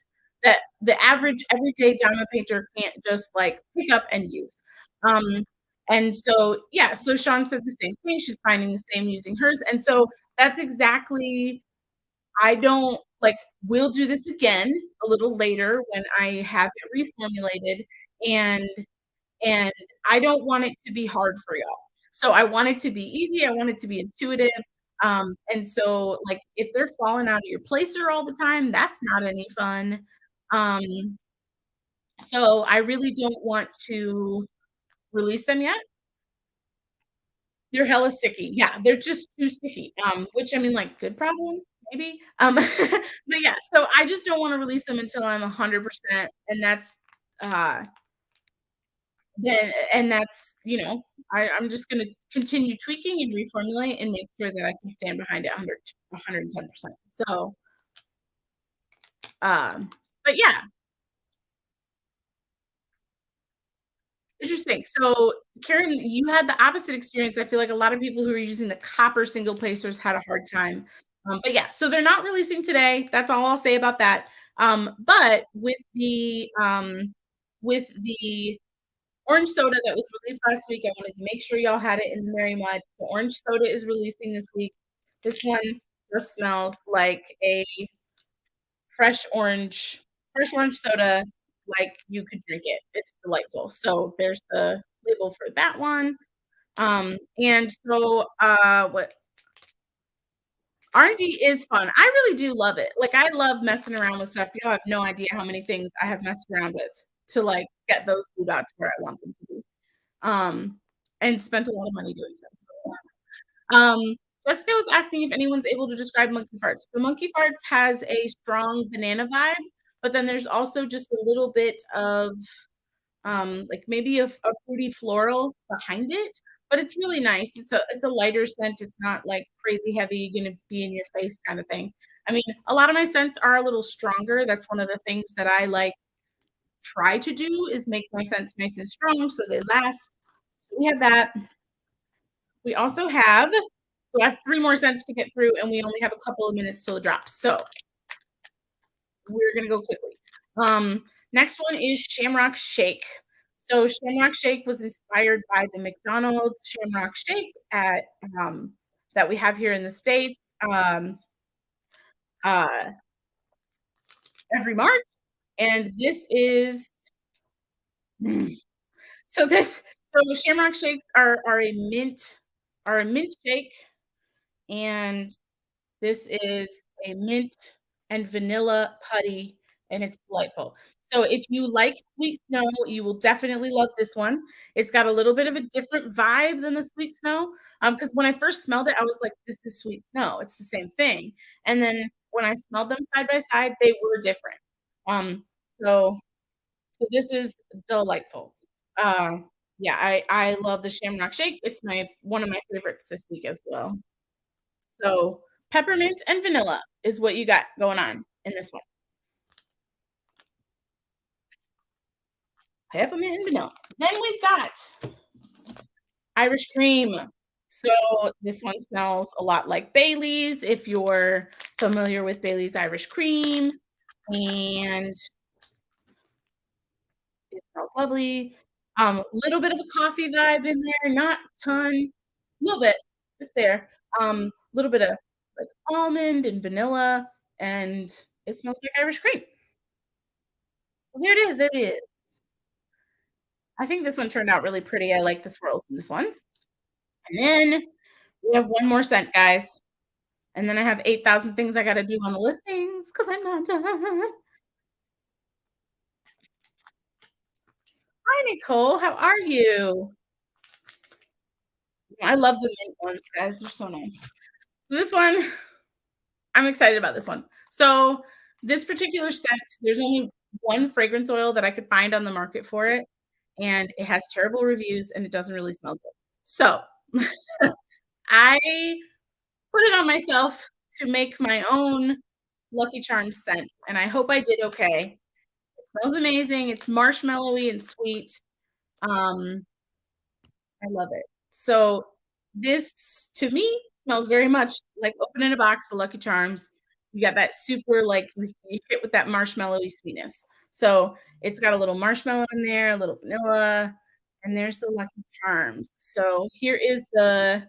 that the average everyday diamond painter can't just, like, pick up and use. Um, and so, yeah, so Sean said the same thing, she's finding the same using hers, and so that's exactly. I don't like, we'll do this again a little later when I have it reformulated, and and I don't want it to be hard for y'all. So I want it to be easy, I want it to be intuitive, and so, like, if they're falling out of your placer all the time, that's not any fun. Um, so I really don't want to release them yet. They're hella sticky. Yeah, they're just too sticky, which, I mean, like, good problem, maybe? But yeah, so I just don't wanna release them until I'm 100%, and uh that's, I'm just gonna continue tweaking and reformulate and make sure that I can stand behind it 110%. So, um, but yeah, interesting. So, Karen, you had the opposite experience. I feel like a lot of people who are using the copper single placers had a hard time. But yeah, so they're not releasing today. That's all I'll say about that. But with the orange soda that was released last week, I wanted to make sure y'all had it in the Merry Mud. The orange soda is releasing this week. This one just smells like a fresh orange fresh orange soda, like you could drink it. It's delightful. So there's the label for that one. And so, what R&D is fun. I really do love it. Like, I love messing around with stuff. Y'all have no idea how many things I have messed around with to, like, get those blue dots where I want them to be. Um, and spent a lot of money doing so. Um, Jessica was asking if anyone's able to describe monkey farts. The monkey farts has a strong banana vibe, but then there's also just a little bit of, like, maybe a fruity floral behind it, but it's really nice. It's a lighter scent. It's not, like, crazy heavy, gonna be in your face kinda thing. I mean, a lot of my scents are a little stronger. That's one of the things that I, like, try to do is make my scents nice and strong so they last. We have that. We also have we have 3 more cents to get through, and we only have a couple of minutes till it drops, so we're gonna go quickly. Next one is Shamrock Shake. So Shamrock Shake was inspired by the McDonald's Shamrock Shake that we have here in the States, um, uh, every March, and this is mm, so Shamrock Shakes are a mint shake, and this is a mint and vanilla putty, and it's delightful. So if you like sweet snow, you will definitely love this one. It's got a little bit of a different vibe than the sweet snow. Because when I first smelled it, I was like, "This is sweet snow. It's the same thing." And then when I smelled them side by side, they were different. Um, so so this is delightful. Uh, yeah, I love the Shamrock Shake. It's my one of my favorites this week as well. So peppermint and vanilla is what you got going on in this one. Peppermint and vanilla. Then we've got Irish cream. So this one smells a lot like Bailey's, if you're familiar with Bailey's Irish cream, and it smells lovely. Little bit of a coffee vibe in there, not ton, little bit. It's there. Little bit of like almond and vanilla, and it smells like Irish cream. So there it is. There it is. I think this one turned out really pretty. I like the swirls in this one. And then we have one more scent, guys. And then I have 8,000 things I gotta do on the listings because 'cause I'm not done. Hi, Nicole. How are you? I love the mint ones, guys. They're so nice. This one, I'm excited about this one. So this particular scent, there's only one fragrance oil that I could find on the market for it, and it has terrible reviews and it doesn't really smell good. So I put it on myself to make my own Lucky Charms scent, and I hope I did okay. It smells amazing. It's marshmallowy and sweet. Um, I love it. So this to me smells very much like opening a box of Lucky Charms. You got that super like you hit with that marshmallowy sweetness. So it's got a little marshmallow in there, a little vanilla, and there's the Lucky Charms. So here's the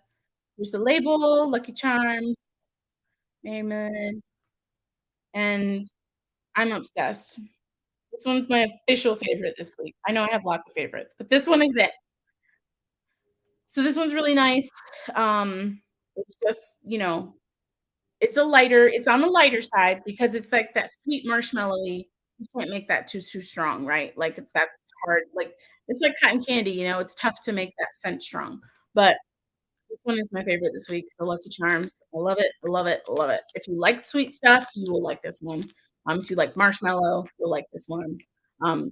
label, Lucky Charms, Mermaid, and I'm obsessed. This one's my official favorite this week. I know I have lots of favorites, but this one is it. So this one's really nice. It's just, it's on the lighter side because it's like that sweet marshmallowy. You can't make that too strong, right? Like that's hard. Like it's like cotton candy, it's tough to make that scent strong. But this one is my favorite this week, the Lucky Charms. I love it. I love it. I love it. If you like sweet stuff, you will like this one. If you like marshmallow, you'll like this one.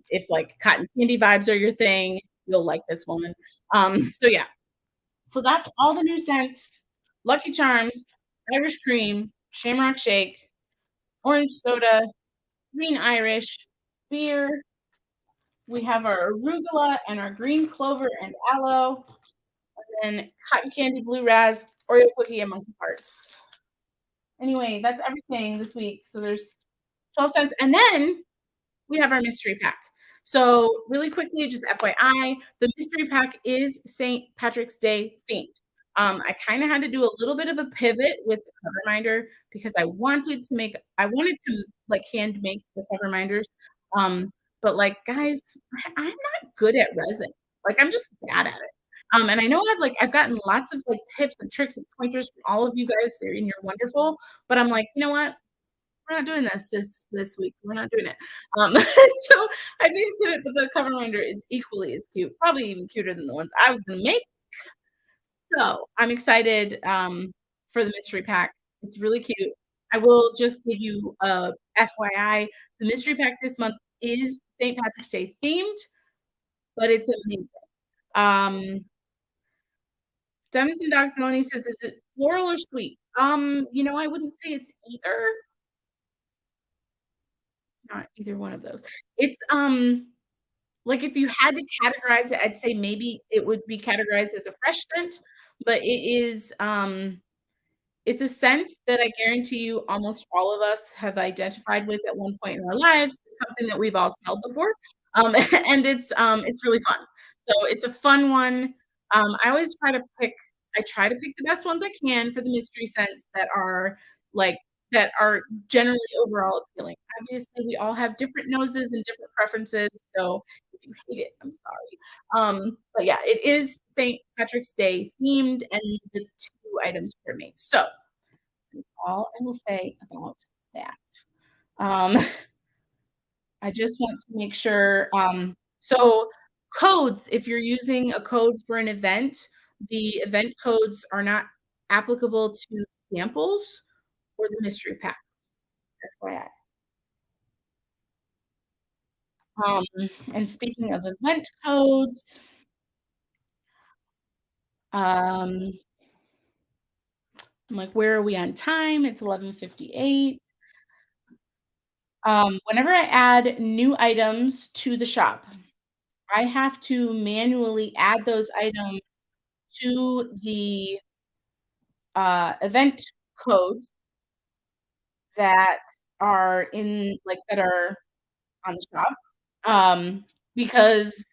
If like cotton candy vibes are your thing, you'll like this one. So yeah, so that's all the new scents: Lucky Charms, Irish Cream, Shamrock Shake, Orange Soda, Green Irish, Beer. We have our arugula and our green clover and aloe, and then cotton candy, blue raz, Oreo cookie, and monkey parts. Anyway, that's everything this week. So there's 12 cents. And then we have our mystery pack. So really quickly, just FYI, the mystery pack is St. Patrick's Day themed. I kind of had to do a little bit of a pivot with the cover reminder because I wanted to like hand make the cover reminders. But like guys, I'm not good at resin. Like I'm just bad at it. And I know I've gotten lots of like tips and tricks and pointers from all of you guys there, and you're wonderful. But I'm like, you know what? We're not doing this week. We're not doing it. So I made a pivot, but the cover reminder is equally as cute, probably even cuter than the ones I was gonna make. So I'm excited for the mystery pack. It's really cute. I will just give you a FYI. The mystery pack this month is St. Patrick's Day themed, but it's amazing. Um, Diamonds and Dogs Melanie says, "Is it floral or sweet?" I wouldn't say it's either. Not either one of those. It's, like, if you had to categorize it, I'd say maybe it would be categorized as a fresh scent, but it's a scent that I guarantee you almost all of us have identified with at one point in our lives. It's something that we've all smelled before, and it's really fun. So it's a fun one. I always try to pick the best ones I can for the mystery scents like, that are generally overall appealing. Obviously, we all have different noses and different preferences, so if you hate it, I'm sorry. But yeah, it is St. Patrick's Day themed, and the 2 items were made. So all I will say about that. Um, I just want to make sure, so codes, if you're using a code for an event, the event codes are not applicable to samples or the mystery pack, FYI. Um, and speaking of event codes, um, I'm like, where are we on time? It's 11:58. Whenever I add new items to the shop, I have to manually add those items to the event codes that are in like that are on the shop. Um, because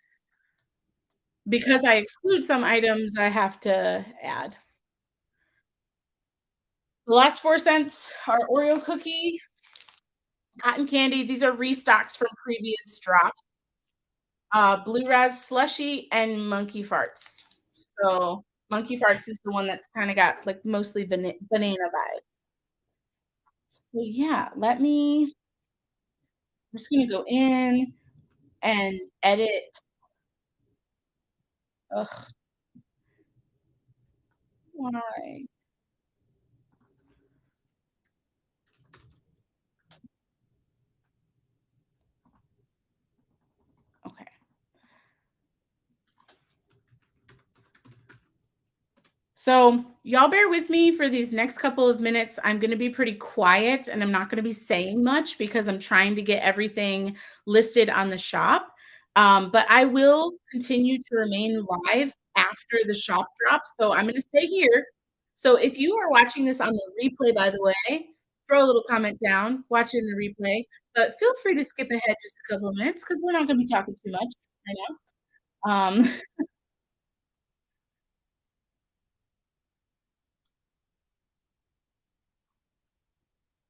I exclude some items, I have to add. The last 4 cents are Oreo cookie, cotton candy. These are restocks from previous drops. Blue Raz slushy and monkey farts. So monkey farts is the one that's kind of got like mostly banana vibes. So yeah, I'm just gonna go in and edit. Ugh, why? Okay. So, y'all bear with me for these next couple of minutes. I'm going to be pretty quiet and I'm not going to be saying much because I'm trying to get everything listed on the shop. But I will continue to remain live after the shop drops. So, I'm going to stay here. So, if you are watching this on the replay, by the way, throw a little comment down, watch it in the replay. But feel free to skip ahead just a couple of minutes because we're not going to be talking too much right now.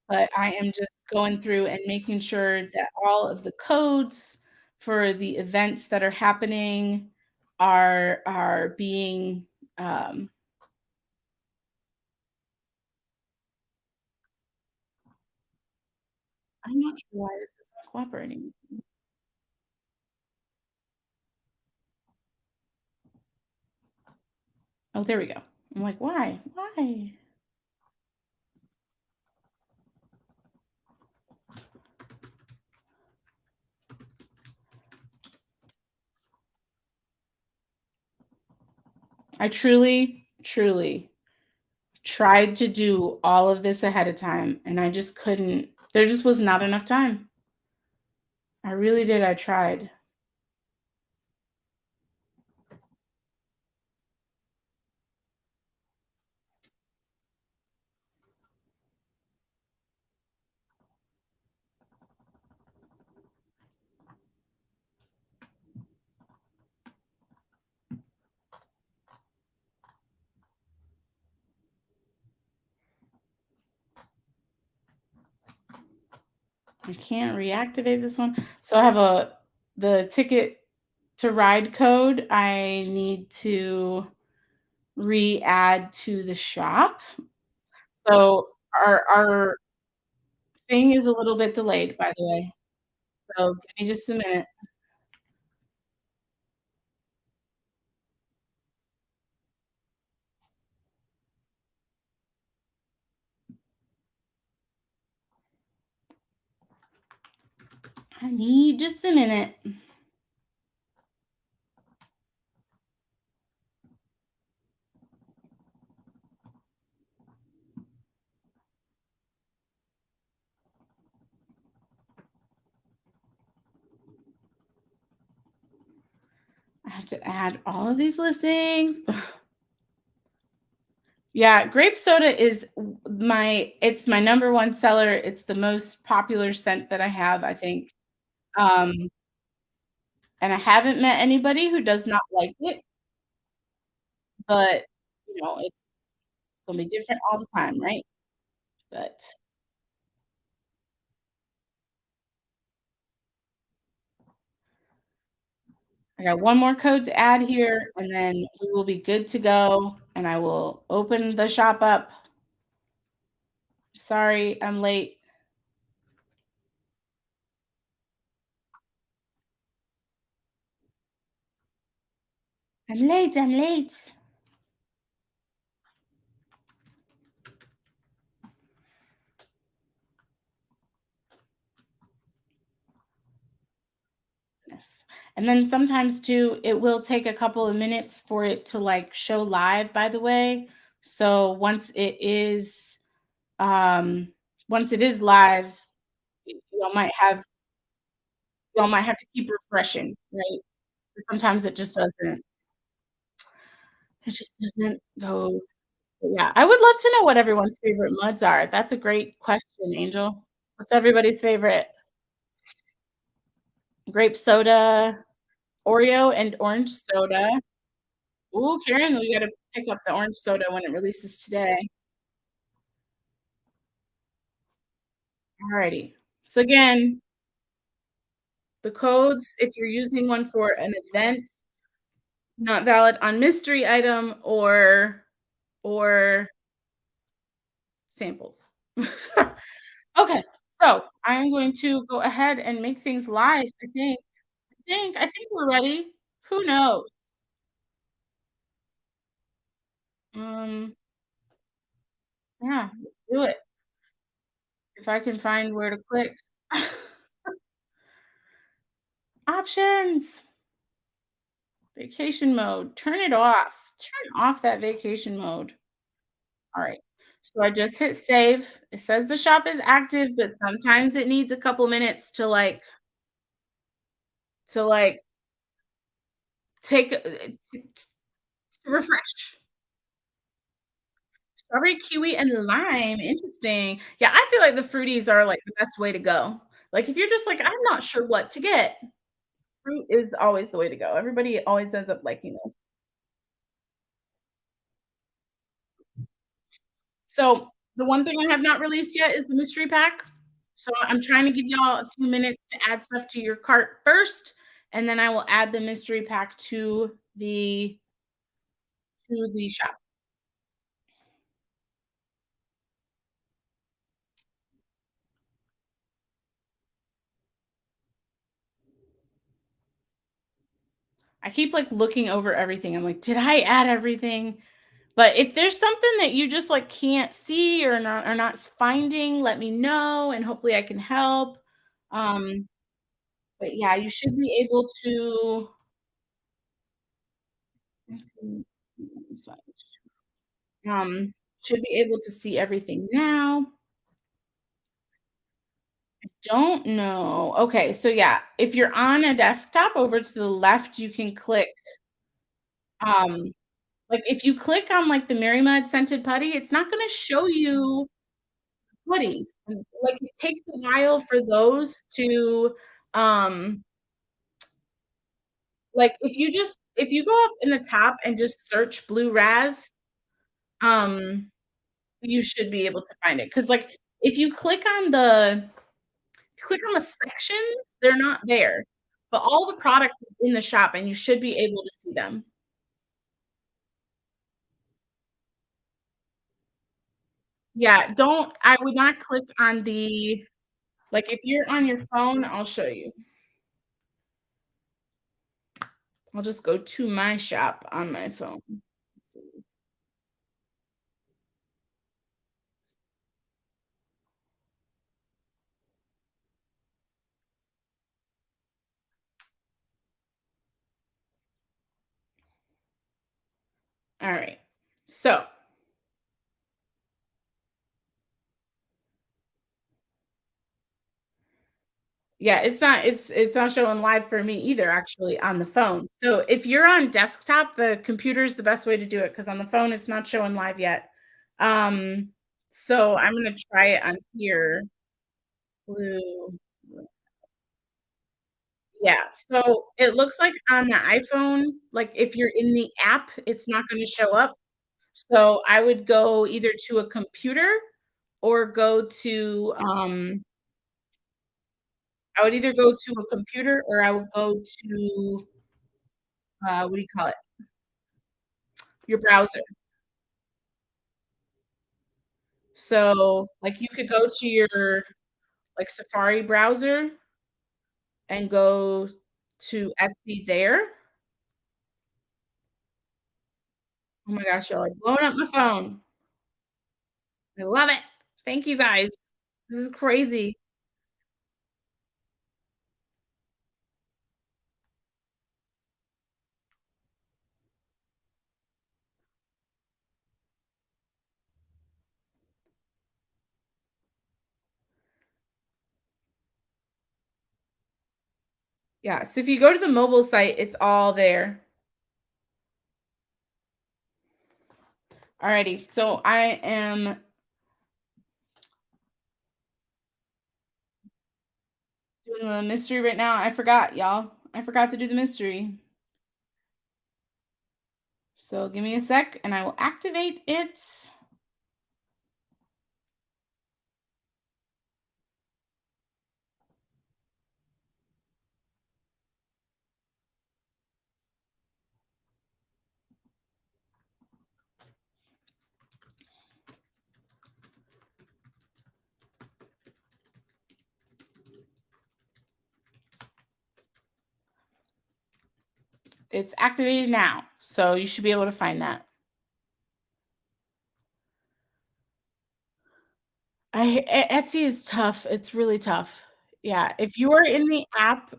But I am just going through and making sure that all of the codes for the events that are happening are being, um I'm not sure why this is not cooperating. Oh, there we go. I'm like, "Why? Why?" I truly, truly tried to do all of this ahead of time, and I just couldn't. There just was not enough time. I really did, I tried. I can't reactivate this one. So I have the ticket to ride code. I need to re-add to the shop. So our thing is a little bit delayed, by the way. So give me just a minute. I need just a minute. I have to add all of these listings. Yeah, grape soda is it's my number one seller. It's the most popular scent that I have, I think. Um, and I haven't met anybody who does not like it, but it's gonna be different all the time, right? But I got one more code to add here, and then we will be good to go, and I will open the shop up. Sorry, I'm late. I'm late. I'm late. Yes. And then sometimes too, it will take a couple of minutes for it to like show live, by the way. So um once it is live, y'all might have y'all might have to keep refreshing, right? Sometimes it just doesn't go. Yeah. I would love to know what everyone's favorite muds are. That's a great question, Angel. What's everybody's favorite? Grape soda, Oreo, and orange soda. Ooh, Karen, we gotta pick up the orange soda when it releases today. Alrighty. So again, the codes, if you're using one for an event, not valid on mystery item or samples. Okay, so I'm going to go ahead and make things live, I think. I think we're ready. Who knows? Um, yeah, let's do it. If I can find where to click. Options. Vacation mode. Turn it off. Turn off that vacation mode. All right. So I just hit save. It says the shop is active, but sometimes it needs a couple minutes to take to refresh. Strawberry, kiwi, and lime. Interesting. Yeah, I feel like the fruities are like the best way to go. Like if you're just like, I'm not sure what to get, fruit is always the way to go. Everybody always ends up liking those. So the one thing I have not released yet is the mystery pack. So I'm trying to give y'all a few minutes to add stuff to your cart first, and then I will add the mystery pack to the shop. I keep like looking over everything. I'm like, did I add everything? But if there's something that you just like can't see or not finding, let me know and hopefully I can help. Um, but yeah, you should be able to um should be able to see everything now. Don't know. Okay, so yeah, if you're on a desktop over to the left, you can click um like if you click on like the Mary Mud scented putty, it's not going to show you putties. And, like it takes a while for those to um like if you go up in the top and just search blue raz, um you should be able to find it cuz like if you click on the sections, they're not there. But all the products is in the shop and you should be able to see them. Yeah, don't I would not click on the like if you're on your phone, I'll show you. I'll just go to my shop on my phone. Let's see. All right. So, yeah, it's not showing live for me either actually on the phone. So, if you're on desktop, the computer's the best way to do it because on the phone it's not showing live yet. Um, so I'm gonna try it on here. Blue. Yeah, so it looks like on the iPhone, like, if you're in the app, it's not gonna show up. So I would go either to a computer or go to, I would either go to a computer or I would go to, what do you call it? Your browser. So, like, you could go to your, like, Safari browser and go to Etsy there. Oh my gosh, y'all are blowing up my phone. I love it. Thank you guys. This is crazy. Yeah, so if you go to the mobile site, it's all there. Alrighty, so I am doing the mystery right now. I forgot, y'all. I forgot to do the mystery. So give me a sec and I will activate it. It's activated now. So you should be able to find that. Etsy is tough. It's really tough. Yeah, if you are in the app,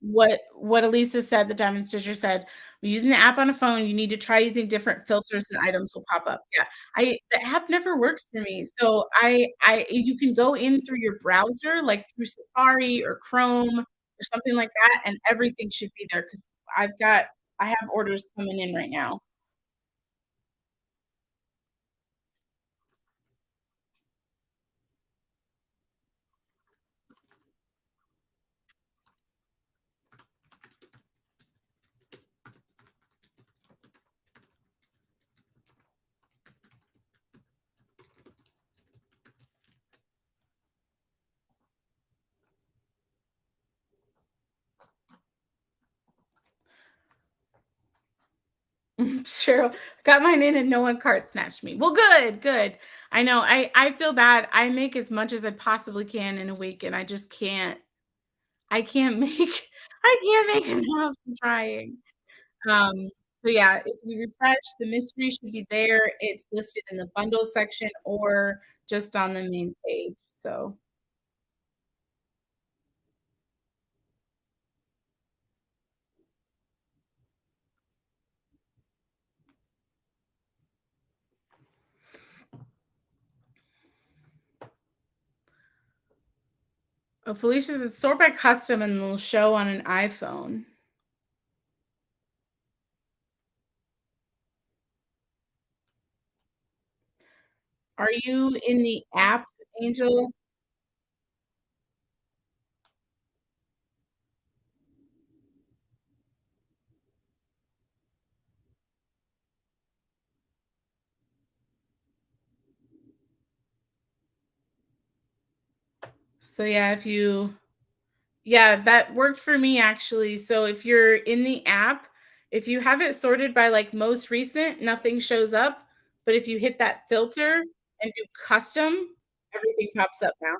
what Elisa said, the Diamond Stitcher said, using the app on a phone, you need to try using different filters and items will pop up. Yeah, I the app never works for me. So I you can go in through your browser, like through Safari or Chrome or something like that, and everything should be there because I have orders coming in right now. Cheryl, got mine in and no one cart snatched me. Well, good, good. I know. I feel bad. I make as much as I possibly can in a week, and I just can't. I can't make. I can't make enough. I'm trying. Um. So yeah, if you refresh, the mystery should be there. It's listed in the bundle section or just on the main page. So, oh, Felicia's it's sort by custom and will show on an iPhone. Are you in the app, Angel? So yeah, if you Yeah, that worked for me actually. So if you're in the app, if you have it sorted by like most recent, nothing shows up. But if you hit that filter and do custom, everything pops up now.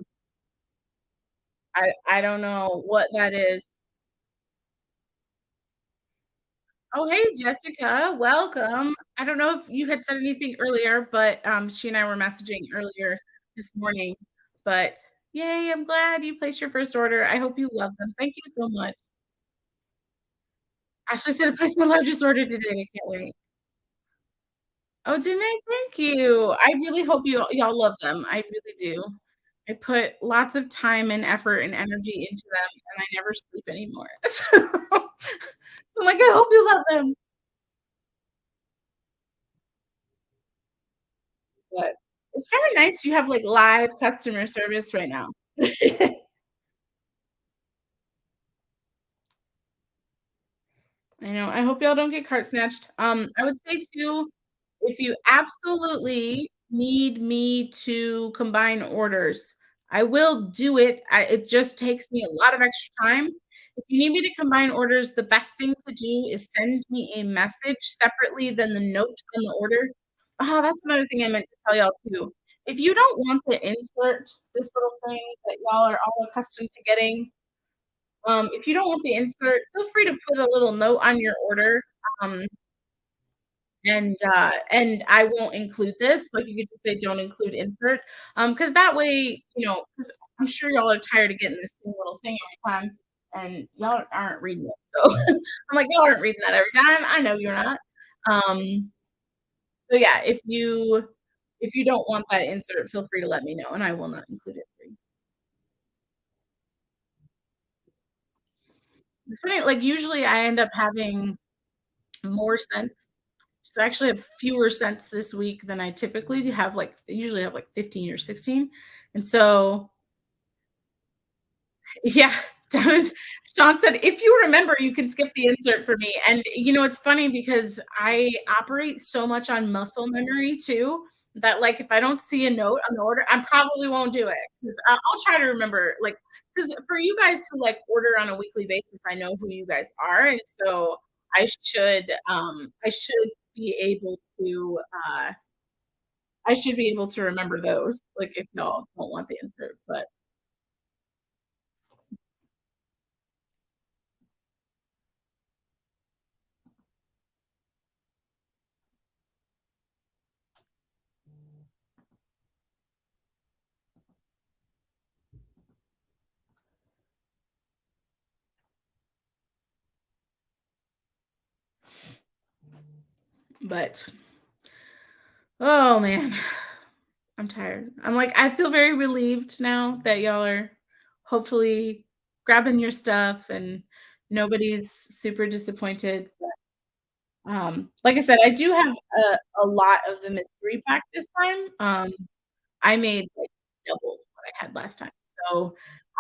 I don't know what that is. Oh, hey, Jessica, welcome. I don't know if you had said anything earlier, but she and I were messaging earlier this morning. But yay, I'm glad you placed your first order. I hope you love them. Thank you so much. Ashley said I placed my largest order today. I can't wait. Oh, Janae, thank you. I really hope y'all love them. I really do. I put lots of time and effort and energy into them, and I never sleep anymore. So I'm like, I hope you love them. But it's kinda nice you have, like, live customer service right now. I know. I hope y'all don't get cart snatched. I would say too, if you absolutely need me to combine orders, I will do it. It just takes me a lot of extra time. If you need me to combine orders, the best thing to do is send me a message separately than the note on the order. Oh, that's another thing I meant to tell y'all too. If you don't want the insert, this little thing that y'all are all accustomed to getting, if you don't want the insert, feel free to put a little note on your order. Um, And I won't include this, like, you could just say don't include insert, because that way, 'cause I'm sure y'all are tired of getting this same little thing every time, and y'all aren't reading it, so I'm like, "Y'all aren't reading that every time, I know you're not." Um, so yeah, if you don't want that insert, feel free to let me know, and I will not include it for you. It's funny, like, usually I end up having more scents. So I actually have fewer scents this week than I typically do have, like I usually have, like, 15 or 16, and so yeah, Sean said, "If you remember, you can skip the insert for me," and, it's funny because I operate so much on muscle memory too, that, like, if I don't see a note on the order, I probably won't do it 'cause I'll try to remember, like, because for you guys who, like, order on a weekly basis, I know who you guys are, and so I should be able to, I should be able to remember those, like, if y'all don't want the insert, but oh, man. I'm tired. I'm like, I feel very relieved now that y'all are hopefully grabbing your stuff and nobody's super disappointed. Like I said, I do have a lot of the mystery pack this time. I made like double what I had last time. So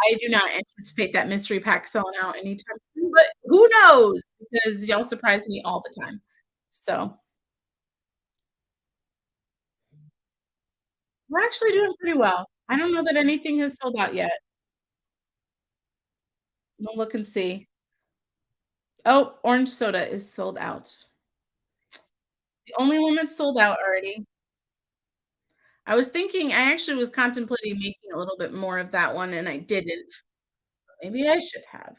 I do not anticipate that mystery pack selling out anytime soon, but who knows? Because y'all surprise me all the time. So we're actually doing pretty well. I don't know that anything has sold out yet. We'll look and see. Oh, orange soda is sold out. The only one that's sold out already. I actually was contemplating making a little bit more of that one, and I didn't. Maybe I should have.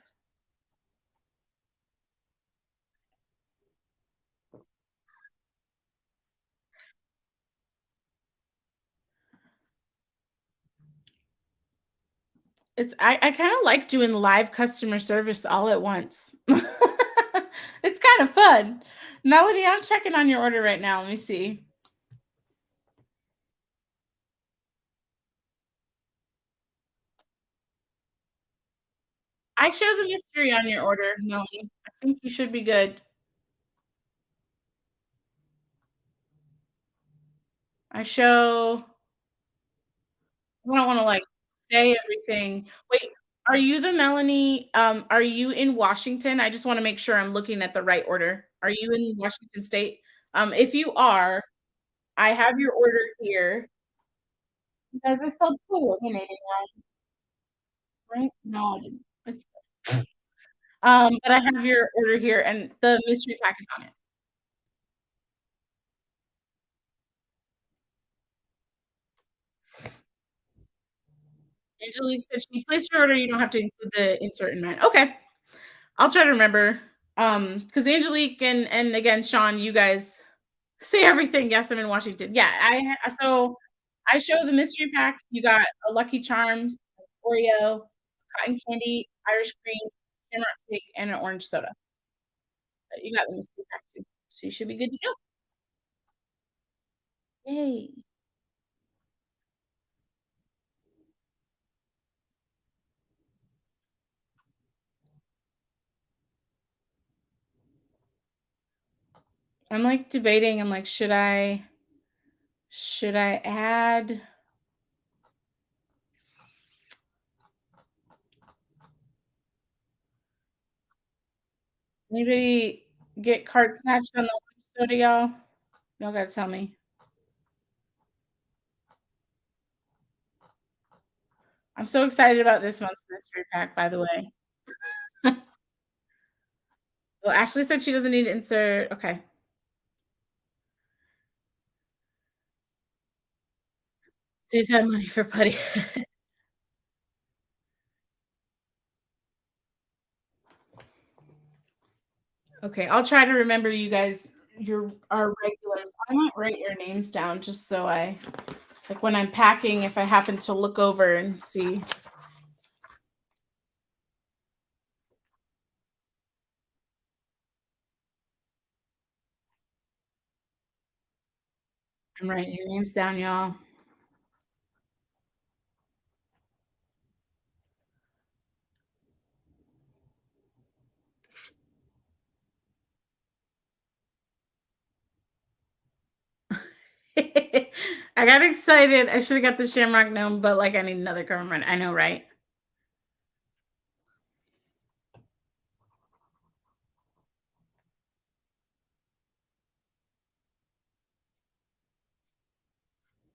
I kinda like doing live customer service all at once. It's kinda fun. Melody, I'm checking on your order right now, let me see. I show the mystery on your order, Melanie. I think you should be good. I show I don't wanna, like, say everything. Wait, are you the Melanie, are you in Washington? I just wanna make sure I'm looking at the right order. Are you in Washington State? If you are, I have your order here. You guys, I spelled coordinating wrong, right? No, I didn't. It's but I have your order here, and the mystery pack is on it. Angelique said she placed your order, you don't have to include the insert in mine. Okay, I'll try to remember, because Angelique and again, Sean, you guys say everything. Yes, I'm in Washington. Yeah, so I show the mystery pack. You got a Lucky Charms, Oreo, cotton candy, Irish cream, Shamrock Shake, and an orange soda. You got the mystery pack too, so you should be good to go. Yay! I'm like debating. I'm like, should I add maybe get cart snatched on the orange soda, y'all? Y'all gotta tell me. I'm so excited about this month's mystery pack, by the way. Well, Ashley said she doesn't need to insert. Okay. Save that money for putty. Okay, I'll try to remember you guys your our regulars. I might write your names down just so I like when I'm packing, if I happen to look over and see. I'm writing your names down, y'all. I got excited. I should have got the Shamrock Gnome, but like I need another government. I know, right?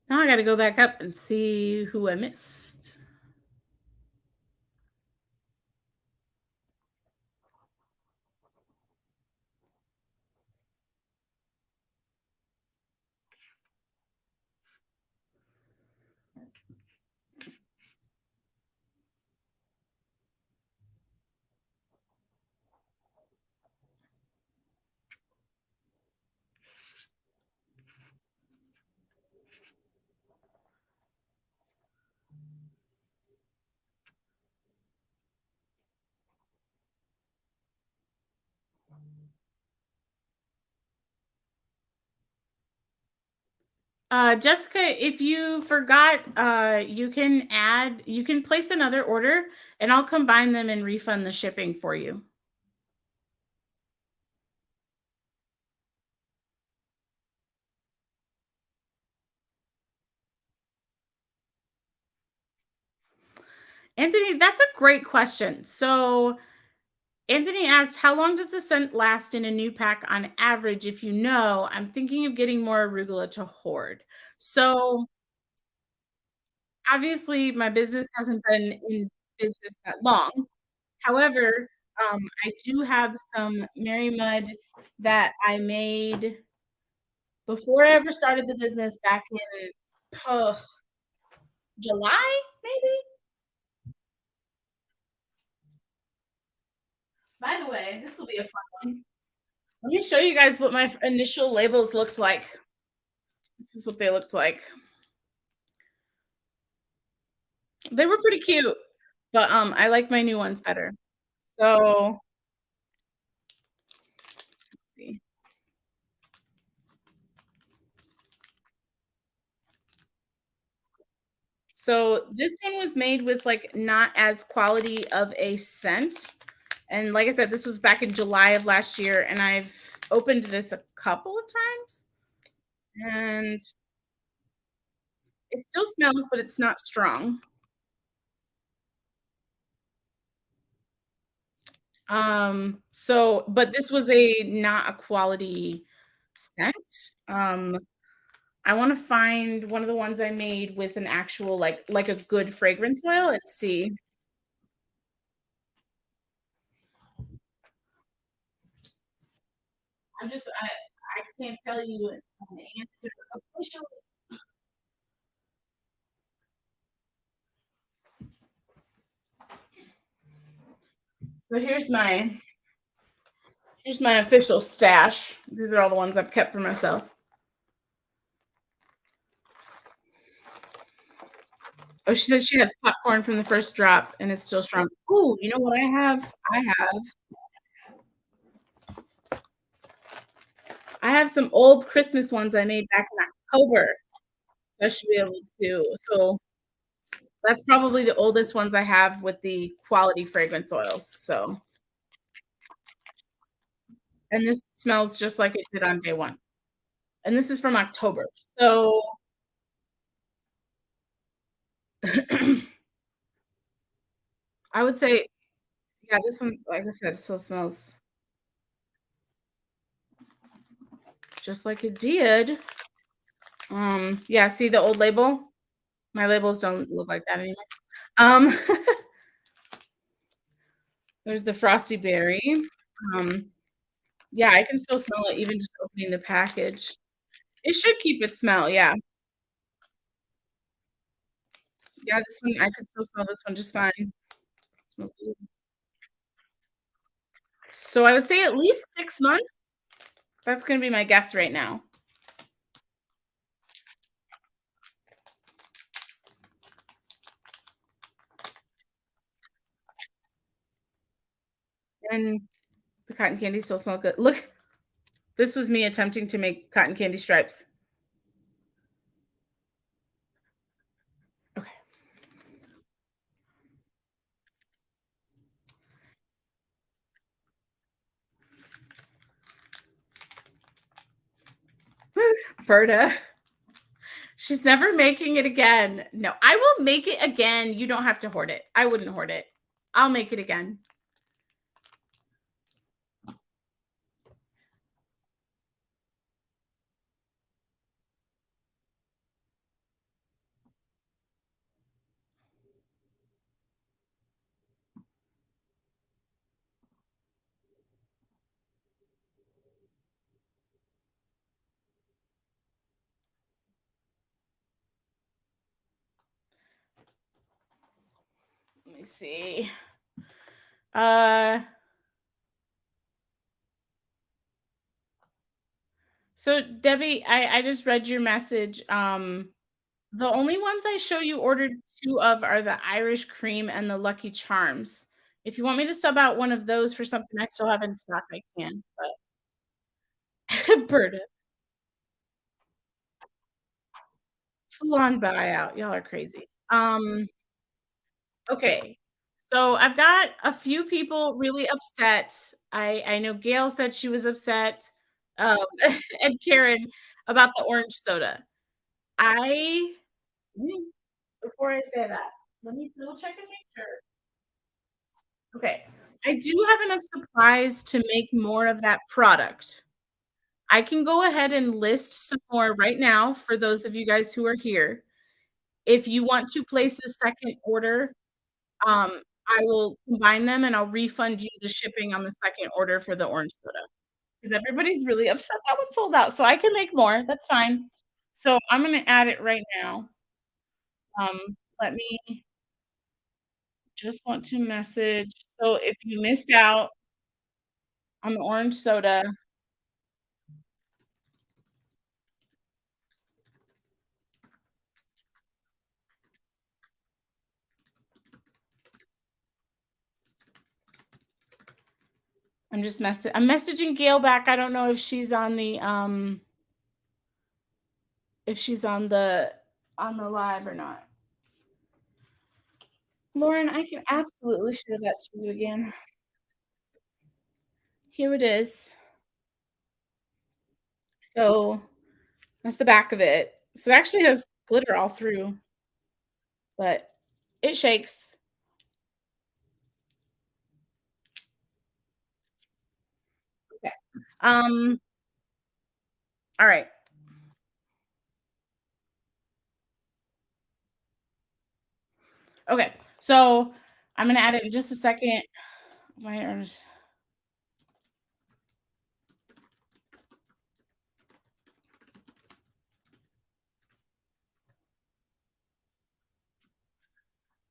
Now I got to go back up and see who I missed. Jessica, if you forgot, you can place another order and I'll combine them and refund the shipping for you. Anthony, that's a great question. So, Anthony asked, how long does the scent last in a new pack on average? If you know, I'm thinking of getting more arugula to hoard. So, obviously, my business hasn't been in business that long. However, I do have some Mary Mud that I made before I ever started the business back in uh, July, maybe. By the way, this will be a fun one. Let me show you guys what my initial labels looked like. This is what they looked like. They were pretty cute, but I like my new ones better. So, let's see. So this one was made with like not as quality of a scent. And like I said, this was back in July of last year, and I've opened this a couple of times, and it still smells, but it's not strong. So but this was a not a quality scent. Um, I want to find one of the ones I made with an actual like a good fragrance oil and see. I can't tell you an answer officially. So here's my official stash. These are all the ones I've kept for myself. Oh, she says she has popcorn from the first drop and it's still strong. Ooh, you know what I have? I have some old Christmas ones I made back in October. I should be able to. So that's probably the oldest ones I have with the quality fragrance oils. So, and this smells just like it did on day one. And this is from October. So, I would say, yeah, this one, like I said, still smells just like it did. Yeah, see the old label? My labels don't look like that anymore. Um, there's the frosty berry. Um, yeah, I can still smell it even just opening the package. It should keep its smell, yeah. Yeah, this one, I could still smell this one just fine. Smells good. So I would say at least 6 months. That's gonna be my guess right now. And the cotton candy still smell good. Look, this was me attempting to make cotton candy stripes. Okay. Berta. She's never making it again. No, I will make it again. You don't have to hoard it. I wouldn't hoard it. I'll make it again. Let me see. Uh so Debbie, I just read your message. The only ones I show you ordered 2 of are the Irish cream and the Lucky Charms. If you want me to sub out one of those for something I still have in stock, I can, but Berta, full on buyout. Y'all are crazy. Okay. So I've got a few people really upset. I know Gail said she was upset, um, and Karen about the orange soda. I before I say that, let me double check and make sure. Okay. I do have enough supplies to make more of that product. I can go ahead and list some more right now for those of you guys who are here. If you want to place a second order, I will combine them and I'll refund you the shipping on the second order for the orange soda. Because everybody's really upset that one sold out, so I can make more, that's fine. So I'm gonna add it right now. Let me just want to message so if you missed out on the orange soda, I'm messaging Gail back. I don't know if she's on the live or not. Lauren, I can absolutely show that to you again. Here it is. So that's the back of it. So it actually has glitter all through, but it shakes. Okay. Um, all right. Okay. So I'm gonna add it in just a second. My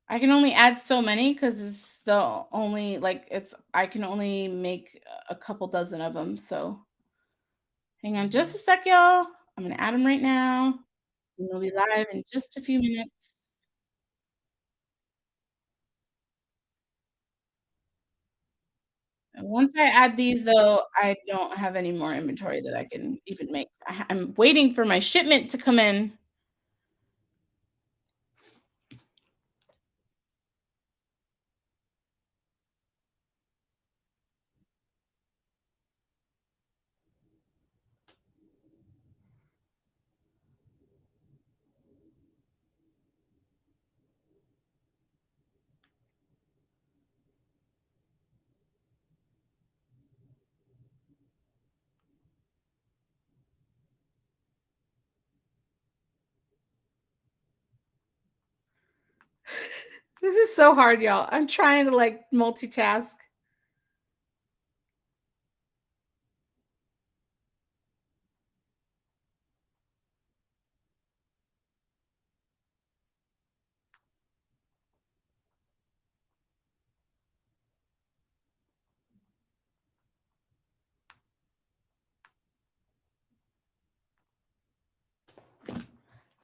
I can only add so many because it's the only like it's I can only make a couple dozen of them. So hang on just a sec, y'all. I'm gonna add them right now. And we'll be live in just a few minutes. And once I add these, though, I don't have any more inventory that I can even make. I'm waiting for my shipment to come in. This is so hard, y'all. I'm trying to like multitask.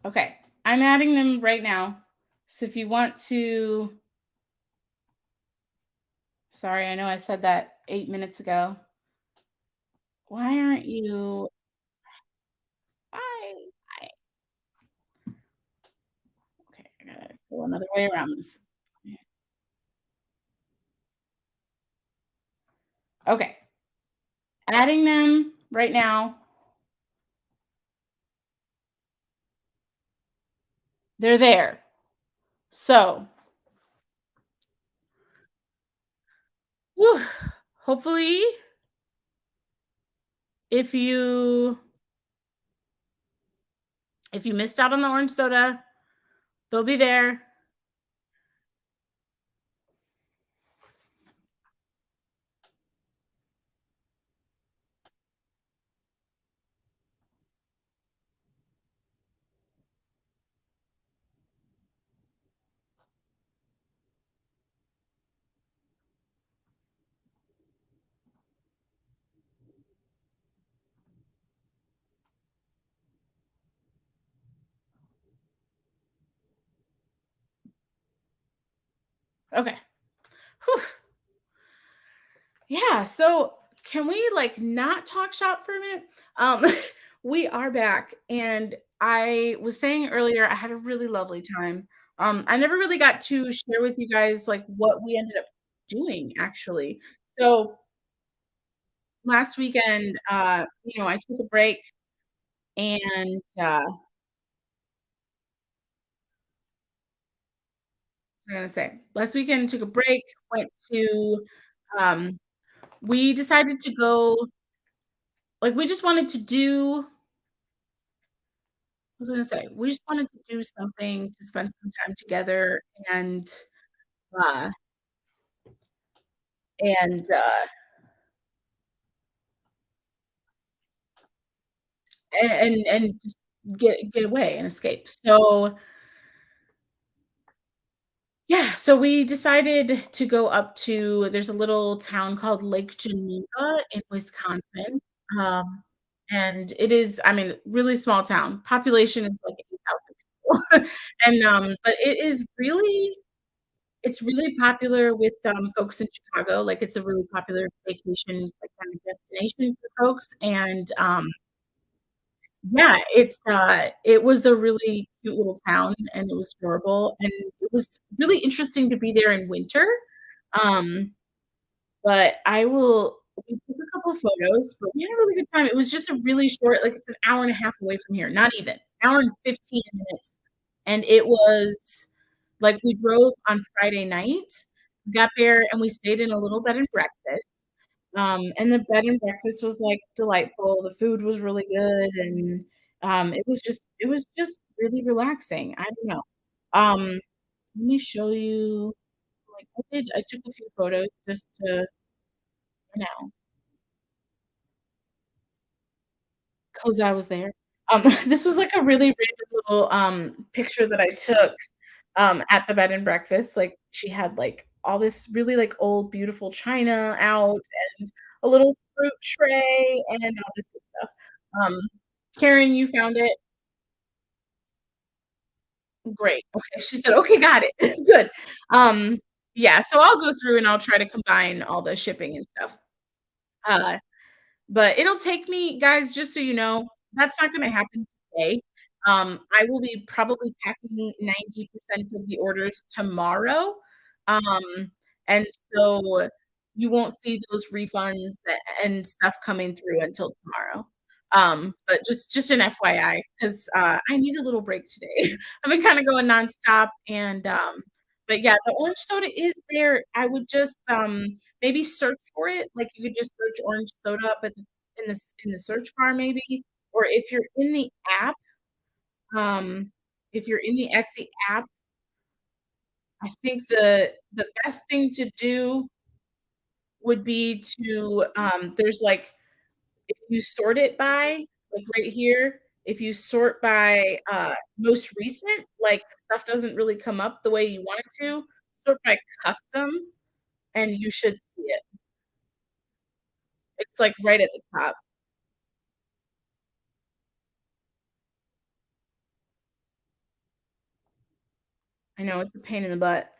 Okay. I'm adding them right now. So if you want to, sorry, I know I said that 8 minutes ago. Why aren't you? Why? Why? Okay, I gotta go another way around this. Okay, adding them right now. They're there. So, whew, hopefully, if you if you missed out on the orange soda, they'll be there. Okay. Whew. Yeah, so can we like not talk shop for a minute? Um we are back and I was saying earlier I had a really lovely time. I never really got to share with you guys like what we ended up doing actually. So last weekend I took a break and I'm gonna say last weekend took a break, went to um we decided to go like we just wanted to do was gonna say, we just wanted to do something to spend some time together uh, and and just get away and escape. So, yeah, so we decided to go up to there's a little town called Lake Geneva in Wisconsin, um, and it is, I mean, really small town. Population is like 8,000 people, but it's really popular with, folks in Chicago, like, it's a really popular vacation, like, kind of destination for folks, and, yeah, it was a really cute little town, and it was adorable, and it was really interesting to be there in winter, um, but I will we took a couple of photos, but we had a really good time. It was just a really short like, it's an hour and a half away from here, not even, hour and 15 minutes, and it was like, we drove on Friday night, got there, and we stayed in a little bed and breakfast, and the bed and breakfast was, like, delightful, the food was really good, and, it was just really relaxing, I don't know. Let me show you, like, I took a few photos just to, you know 'cause I was there. This was, like, a really random little, picture that I took, at the bed and breakfast, like, she had, like, all this really, like, old beautiful china out and a little fruit tray and all this good stuff. Um, Karen, you found it? Great, okay, she said, "Okay, got it." Good. Um, yeah, so I'll go through and I'll try to combine all the shipping and stuff. Uh But it'll take me guys, just so you know, that's not gonna happen today. I will be probably packing 90% of the orders tomorrow, um, and so you won't see those refunds and stuff coming through until tomorrow. But just an FYI, 'cause, I need a little break today. I've been kinda going nonstop and, but yeah, the orange soda is there. I would just, maybe search for it, like, you could just search orange soda up at the in the search bar maybe, or if you're in the app, if you're in the Etsy app, I think the best thing to do would be to, there's, like if you sort it by, like, right here, if you sort by, most recent, like, stuff doesn't really come up the way you want it to, sort by custom, and you should see it. It's, like, right at the top. I know it's a pain in the butt.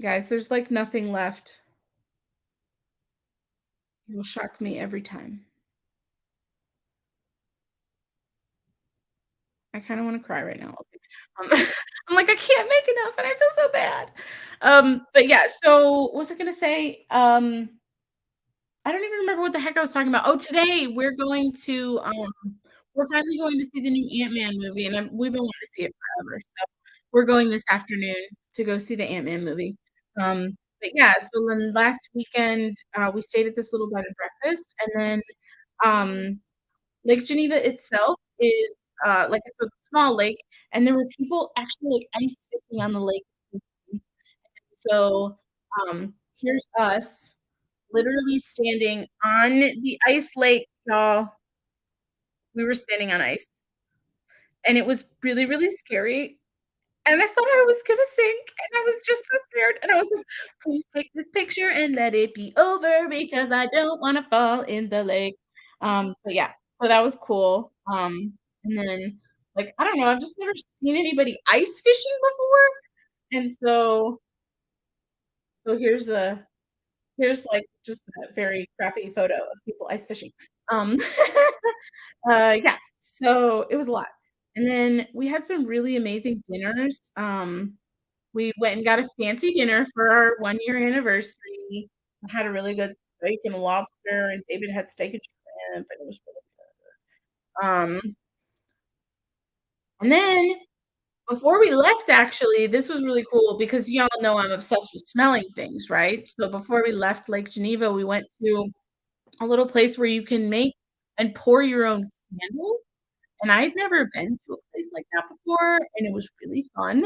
Guys, there's, like, nothing left. It will shock me every time. I kinda wanna cry right now. Um, I'm like, "I can't make enough, and I feel so bad." But yeah, so what was I gonna say? I don't even remember what the heck I was talking about. Oh, today we're finally going to see the new Ant-Man movie, and we've been wanting to see it forever, so we're going this afternoon to go see the Ant-Man movie. But yeah, so then last weekend, we stayed at this little bed and breakfast, and then, um, Lake Geneva itself is, like, it's a small lake, and there were people actually, like, ice fishing on the lake. So, here's us literally standing on the ice lake, y'all. We were standing on ice, and it was really, really scary, and I thought I was gonna sink, and I was just so scared, and I was like, "Please take this picture and let it be over because I don't wanna fall in the lake." But yeah, so that was cool, and then, like, I don't know, I've just never seen anybody ice fishing before, and so here's, like, just a very crappy photo of people ice fishing. Um, yeah, so it was a lot. And then we had some really amazing dinners. We went and got a fancy dinner for our one-year anniversary. I had a really good steak and lobster, and David had steak and shrimp, and it was really good. And then before we left, actually, this was really cool because y'all know I'm obsessed with smelling things, right? So before we left Lake Geneva, we went to a little place where you can make and pour your own candles, and I'd never been to a place like that before, and it was really fun.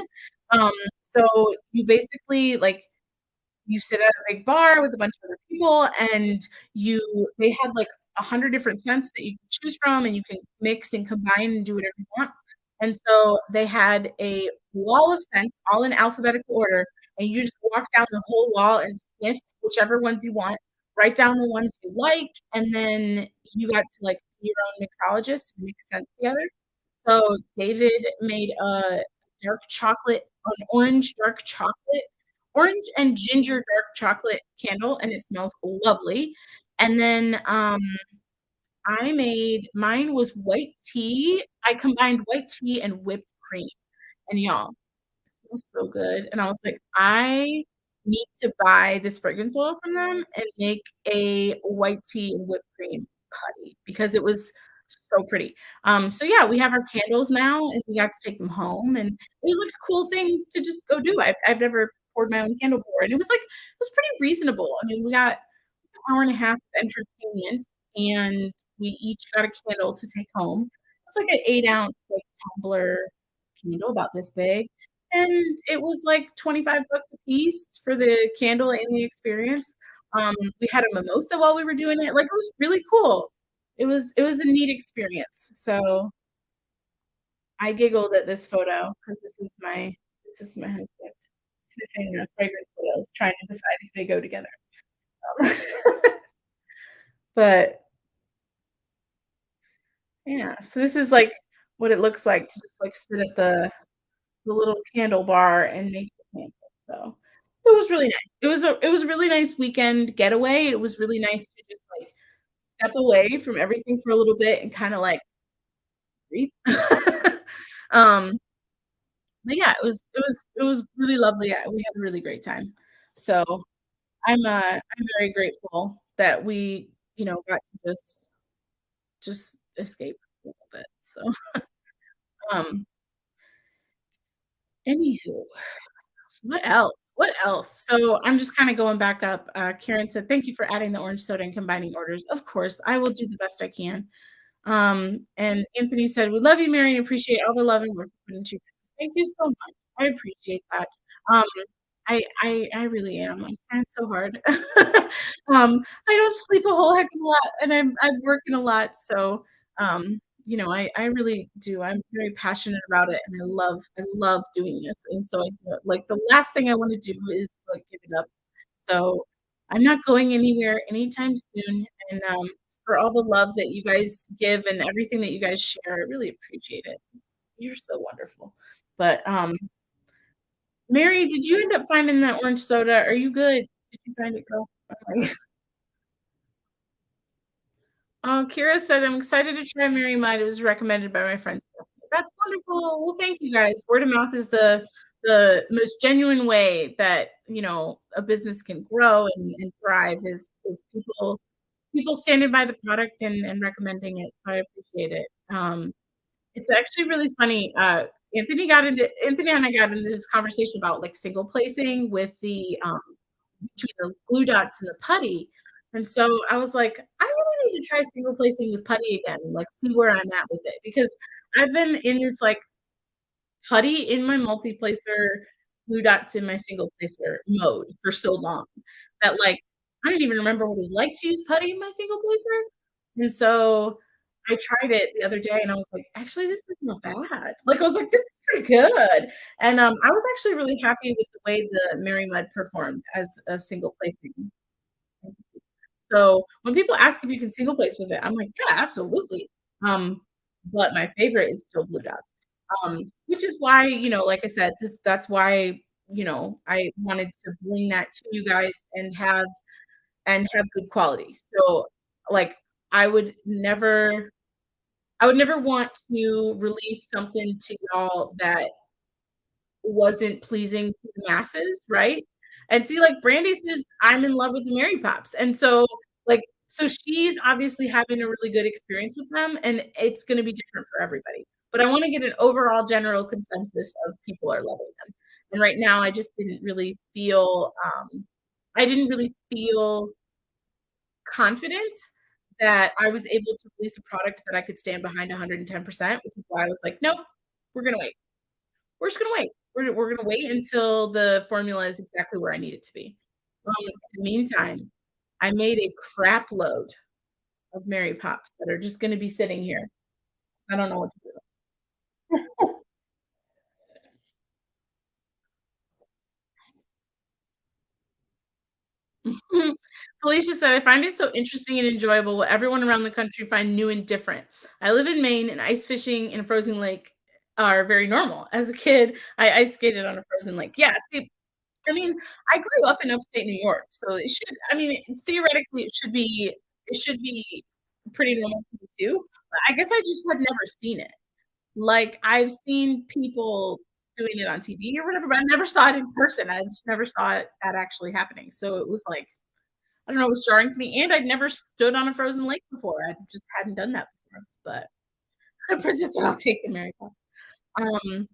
Um, so you basically, like, you sit at a big bar with a bunch of other people, and they had, like, 100 different scents that you can choose from, and you can mix and combine and do whatever you want, and so they had a wall of scents all in alphabetical order, and you just walk down the whole wall and sniff whichever ones you want, write down the ones you like, and then you got to, like, be your own mixologist and mix scents together. So David made a dark chocolate an orange dark chocolate orange and ginger dark chocolate candle, and it smells lovely. And then, I made mine was white tea. I combined white tea and whipped cream, and y'all, it smells so good, and I was like, "I need to buy this fragrance oil from them and make a white tea and whipped cream putty," because it was so pretty. So yeah, we have our candles now, and we got to take them home, and it was, like, a cool thing to just go do. I've never poured my own candle before, and it was pretty reasonable. I mean, we got an hour and a half of entertainment, and we each got a candle to take home. It's like an 8-ounce, like, tumbler candle about this big, and it was, like, 25 bucks a piece for the candle and the experience. We had a mimosa while we were doing it, like, it was really cool. It was a neat experience, so I giggled at this photo because this is my husband sniffing the fragrance oils, trying to decide if they go together. Um, but yeah, so this is, like, what it looks like to just, like, sit at the little candle bar and make the candle, so it was really nice. It was a really nice weekend getaway. It was really nice to just, like, step away from everything for a little bit and kinda, like, breathe. Um, but yeah, it was really lovely. We had a really great time. So, I'm very grateful that we, got to just escape a little bit, so, um, anywho, what else? What else? So, I'm just kinda going back up. Karen said, "Thank you for adding the orange soda and combining orders." Of course, I will do the best I can. And Anthony said, "We love you, Mary, and appreciate all the love and work you put into your business." Thank you so much. I appreciate that. Um, I really am. I'm trying so hard. I don't sleep a whole heck of a lot, and I'm working a lot, so, I really do. I'm very passionate about it, and I love doing this, and so I do it. Like, the last thing I wanna do is, like, give it up. So, I'm not going anywhere anytime soon, and, for all the love that you guys give and everything that you guys share. I really appreciate it. You're so wonderful. But, Mary, did you end up finding that orange soda? Are you good? Did you find it, girl? Okay. Kira said, "I'm excited to try Mary Mine. It was recommended by my friends." That's wonderful. Well, thank you guys. Word of mouth is the most genuine way that, a business can grow and thrive is people standing by the product and recommending it. So I appreciate it. It's actually really funny. Anthony and I got into this conversation about like single placing with the between those glue dots and the putty. And so I was like, I really need to try single placing with putty again and like see where I'm at with it because I've been in this like putty in my multi-placer, glue dots in my single placer mode for so long that like I don't even remember what it was like to use putty in my single placer. And so I tried it the other day and I was like, actually, this is not bad. Like I was like, this is pretty good. And I was actually really happy with the way the Mary Mud performed as a single placing. So when people ask if you can single place with it, I'm like, yeah, absolutely. Um, but my favorite is still Blue Dot. Which is why, like I said, that's why, I wanted to bring that to you guys and have good quality. So like I would never want to release something to y'all that wasn't pleasing to the masses, right? And see, like Brandy says, I'm in love with the Mary Pops. And so, like, so she's obviously having a really good experience with them, and it's going to be different for everybody. But I want to get an overall general consensus of people are loving them. And right now, I didn't really feel confident that I was able to release a product that I could stand behind 110%, which is why I was like, nope, we're going to wait. We're just gonna wait. We're gonna wait until the formula is exactly where I need it to be. In the meantime, I made a crap load of Mary Pops that are just gonna be sitting here. I don't know what to do. Felicia said, "I find it so interesting and enjoyable what everyone around the country find new and different. I live in Maine, and ice fishing in a frozen lake are very normal. As a kid, I ice skated on a frozen lake." Yeah, see, I mean, I grew up in upstate New York, so theoretically, it should be pretty normal to me too. But I guess I just had never seen it. Like, I've seen people doing it on TV or whatever, but I never saw it in person. I just never saw it that actually happening. So it was like, I don't know, it was jarring to me, and I'd never stood on a frozen lake before. I just hadn't done that before, but Princess said, "I'll take the Mary Poppins." Um,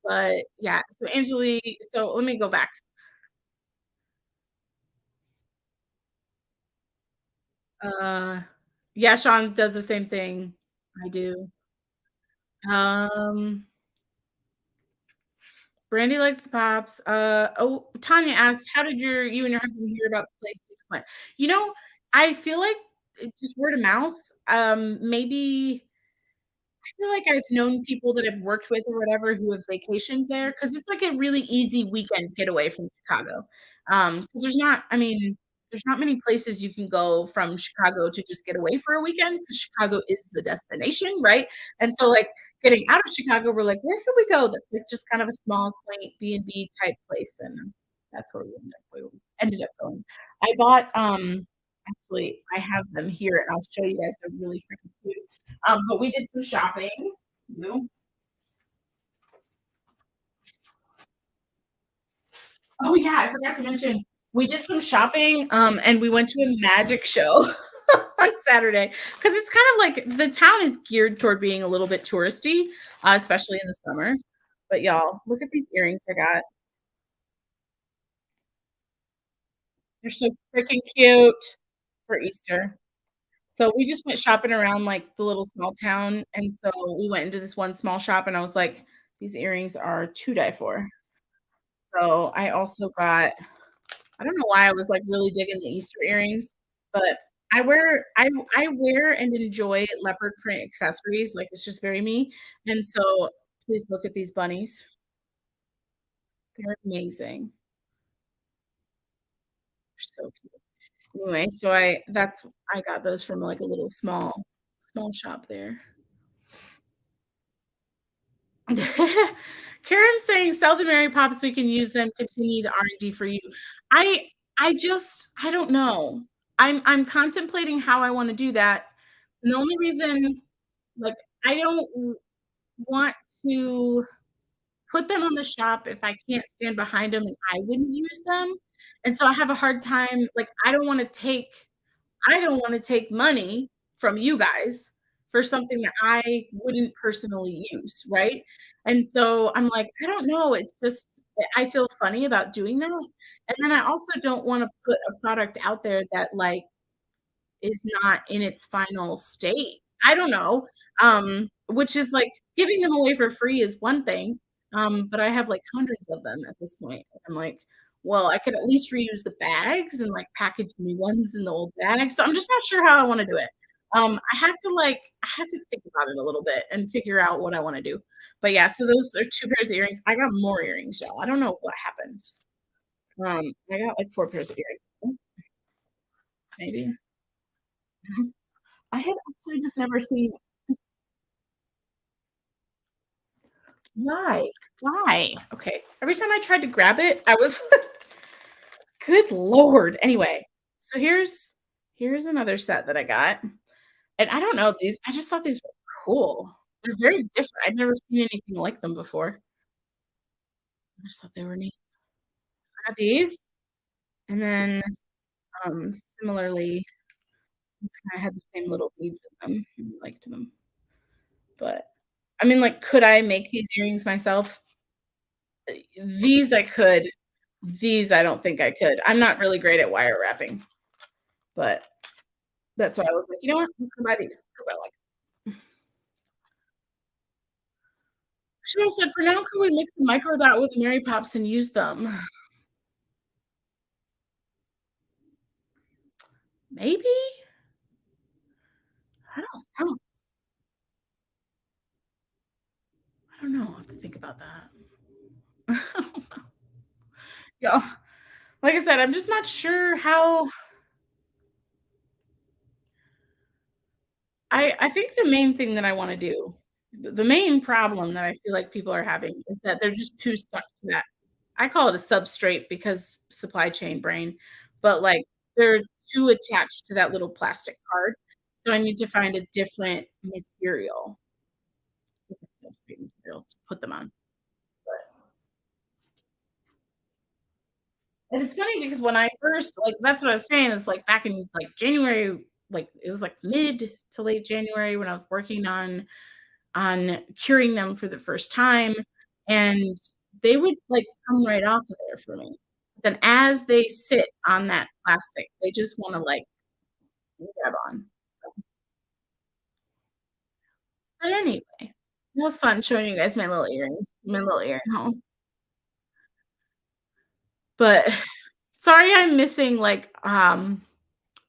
but yeah, so let me go back. Uh, yeah, Sean does the same thing. I do. Um, Brandy likes the pops. Tanya asked, "How did you and your husband hear about the place you went?" You know, I feel like it's just word of mouth. Maybe I feel like I've known people that I've worked with or whatever who have vacationed there because it's like a really easy weekend getaway from Chicago. Because there's not many places you can go from Chicago to just get away for a weekend because Chicago is the destination, right? And so, like, getting out of Chicago, we're like, "Where can we go?" That's, like, just kind of a small, quaint B&B type place, and that's where we ended up going. I bought, actually, I have them here, and I'll show you guys. They're really freaking cute. But we did some shopping. You know? Oh yeah, I forgot to mention we did some shopping. And we went to a magic show on Saturday because it's kind of like the town is geared toward being a little bit touristy, especially in the summer. But y'all, look at these earrings I got. They're so freaking cute for Easter. So we just went shopping around like the little small town, and so we went into this one small shop, and I was like, "These earrings are to die for." So I also got I don't know why I was, like, really digging the Easter earrings, but I wear and enjoy leopard print accessories, like, it's just very me, and so please look at these bunnies. They're amazing. They're so cute. Anyway, I got those from, like, a little small shop there. Karen's saying, "Sell the Mary Pops, we can use them, continue the R&D for you." I I don't know. I'm contemplating how I wanna do that. And the only reason, like, I don't want to put them on the shop if I can't stand behind them and I wouldn't use them, and so I have a hard time, like, I don't wanna take money from you guys for something that I wouldn't personally use, right? And so I'm like, I don't know, it's just I feel funny about doing that, and then I also don't wanna put a product out there that, like, is not in its final state. I don't know, which is like giving them away for free is one thing, but I have like hundreds of them at this point. I'm like, well, I could at least reuse the bags and like package new ones in the old bags. So I'm just not sure how I want to do it. I have to think about it a little bit and figure out what I want to do. But yeah, so those are two pairs of earrings. I got more earrings, y'all. I don't know what happened. I got like four pairs of earrings, maybe. Mhm. I had actually just never seen. Why? Why? Okay. Every time I tried to grab it, I was good lord. Anyway, so here's another set that I got, and I don't know, these I just thought these were cool. They're very different. I've never seen anything like them before. I just thought they were neat. I got these, and then, similarly, these kinda had the same little beads in them. I liked them, but I mean, like, could I make these earrings myself? These I could. These I don't think I could. I'm not really great at wire wrapping, but that's why I was like, "You know what? I'm gonna buy these 'cause I like." She said, "For now, could we mix the micro dot with the Mary Pops and use them?" Maybe? I don't know. I'll have to think about that. Yeah. Like I said, I'm just not sure how I think the main thing that I wanna do the main problem that I feel like people are having is that they're just too stuck to that. I call it a substrate because supply chain brain, but, like, they're too attached to that little plastic card, so I need to find a different material to put them on, but and it's funny because when I first like, that's what I was saying, is, like, back in, like, January, like, it was, like, mid to late January when I was working on curing them for the first time, and they would, like, come right off of there for me. Then as they sit on that plastic, they just wanna, like, grab on. But anyway, it was fun showing you guys my little earring haul. But sorry I'm missing, like,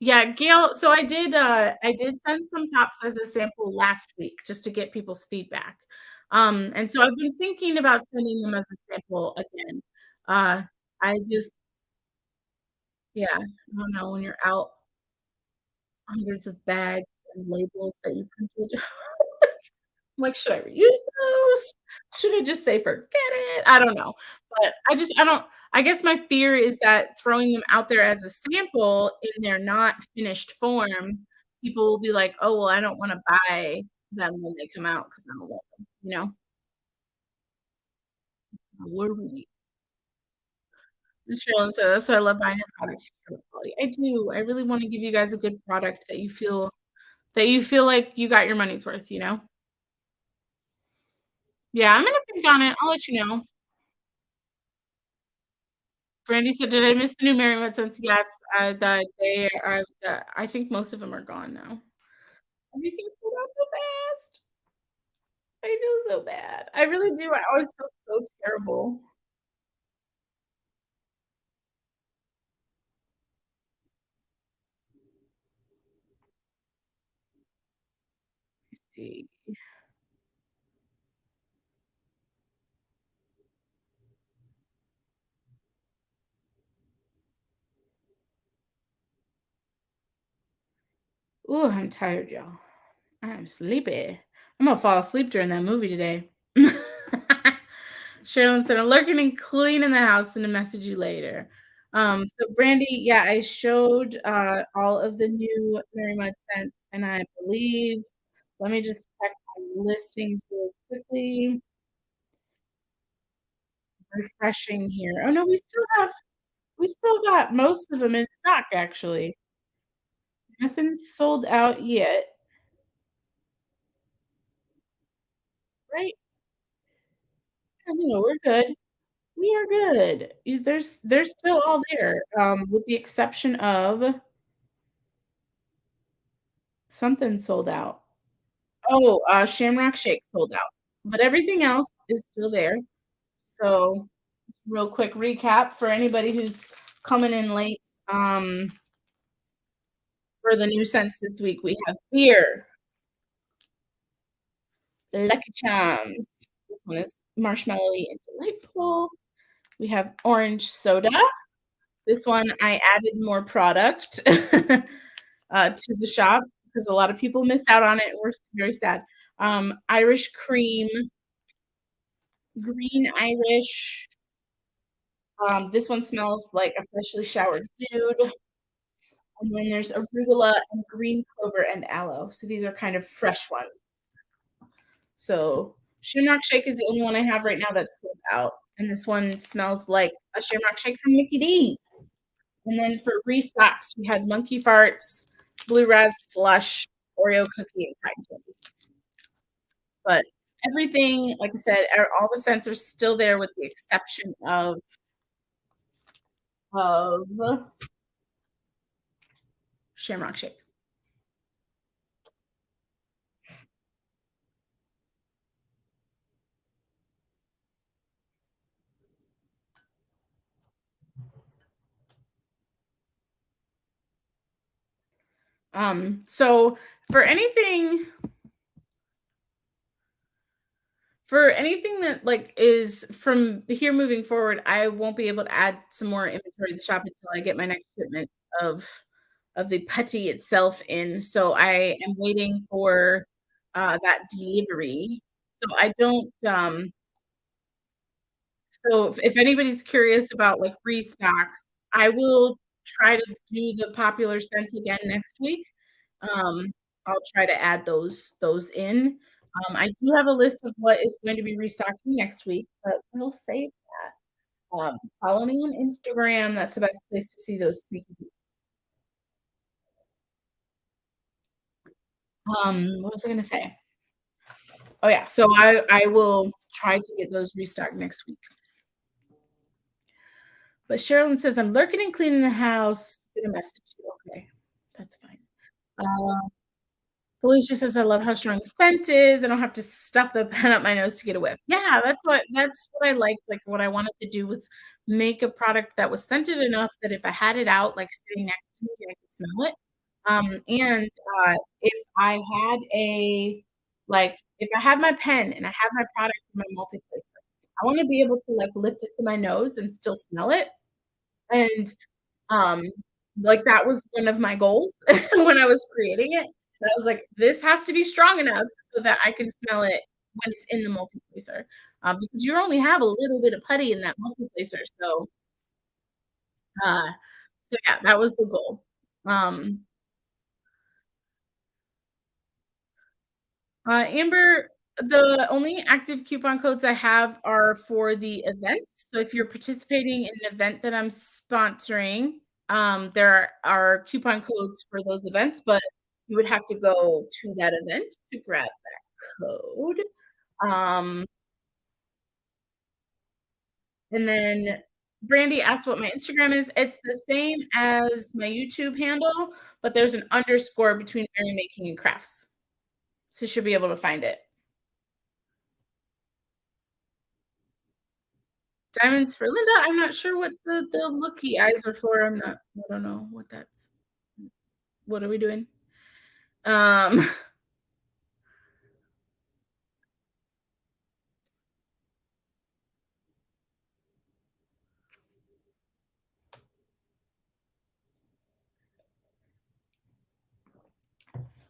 yeah, Gail, so I did send some tops as a sample last week just to get people's feedback. And so I've been thinking about sending them as a sample again. Uh, I just yeah, I don't know, when you're out hundreds of bags and labels that you printed. Like, should I reuse those? Should I just say forget it? I don't know. But I don't I guess my fear is that throwing them out there as a sample in their not finished form, people will be like, "Oh, well, I don't wanna buy them when they come out because I don't want them," you know? I worry. Sure, so that's why I love buying your products. I do. I really wanna give you guys a good product that you feel like you got your money's worth, you know? Yeah, I'm gonna think on it. I'll let you know. Brandy said, "Did I miss the new Merriam Webster?" Yes, they are I think most of them are gone now. Everything's sold out so fast. I feel so bad. I really do. I always feel so terrible. See. Ooh, I'm tired, y'all. I'm sleepy. I'm gonna fall asleep during that movie today. Sherilyn said, I'm lurking and cleaning the house and to message you later. So Brandy, yeah, I showed all of the new Very Much scents, and I believe, let me just check my listings real quickly. Refreshing here. Oh no, we still got most of them in stock actually. Nothing's sold out yet, right? I know we're good. We are good. They're still all there, with the exception of something sold out. Oh, Shamrock Shake sold out, but everything else is still there. So, real quick recap for anybody who's coming in late, for the new scents this week, we have beer, Lucky Charms. This one is marshmallowy and delightful. We have orange soda. This one, I added more product to the shop because a lot of people missed out on it, and we're very sad. Irish cream, green Irish. This one smells like a freshly showered dude. And then there's arugula and green clover and aloe. So these are kind of fresh ones. So Shamrock Shake is the only one I have right now that's sold out. And this one smells like a Shamrock Shake from Mickey D's. And then for restocks, we had Monkey Farts, Blue Raz Slush, Oreo Cookie, and Cotton Candy. But everything, like I said, all the scents are still there with the exception of Shamrock Shake. So for anything that like is from here moving forward, I won't be able to add some more inventory to the shop until I get my next shipment of the putty itself in. So I am waiting for that delivery. So I don't so if anybody's curious about like restocks, I will try to do the popular scents again next week. I'll try to add those in. I do have a list of what is going to be restocking next week, but we'll save that. Follow me on Instagram. That's the best place to see those sneaky peeks. What was I gonna say? Oh yeah, so I will try to get those restocked next week. But Sherilyn says I'm lurking and cleaning the house. Gonna message you. Okay, that's fine. Felicia says, "I love how strong the scent is. I don't have to stuff the pen up my nose to get a whiff." Yeah, that's what I liked. Like what I wanted to do was make a product that was scented enough that if I had it out, like sitting next to me, I could smell it. And if I had if I have my pen and I have my product in my multi-place, I want to be able to like lift it to my nose and still smell it. And um, like, that was one of my goals when I was creating it. And I was like, "This has to be strong enough so that I can smell it when it's in the multiplacer." Because you only have a little bit of putty in that multiplacer, uh, so yeah, that was the goal. Um, Amber, the only active coupon codes I have are for the events. So if you're participating in an event that I'm sponsoring, there are coupon codes for those events, but you would have to go to that event to grab that code. Um, and then Brandy asked what my Instagram is. It's the same as my YouTube handle, but there's an underscore between Merry Making and Crafts. So you should be able to find it. Diamonds for Linda. I'm not sure what the looky eyes are for. I don't know what that's. What are we doing? Um,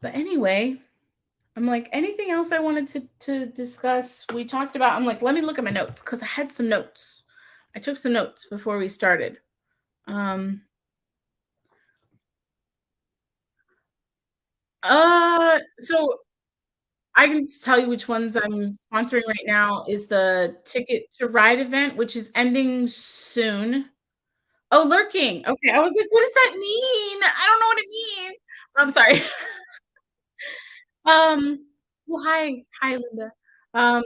But anyway, I'm like, anything else I wanted to discuss? We talked about, I'm like, let me look at my notes because I had some notes. I took some notes before we started. Um so I can tell you which ones I'm sponsoring right now is the Ticket to Ride event, which is ending soon. Oh, lurking. Okay, I was like, "What does that mean? I don't know what it means." I'm sorry. Um, well, hi, Linda. Um,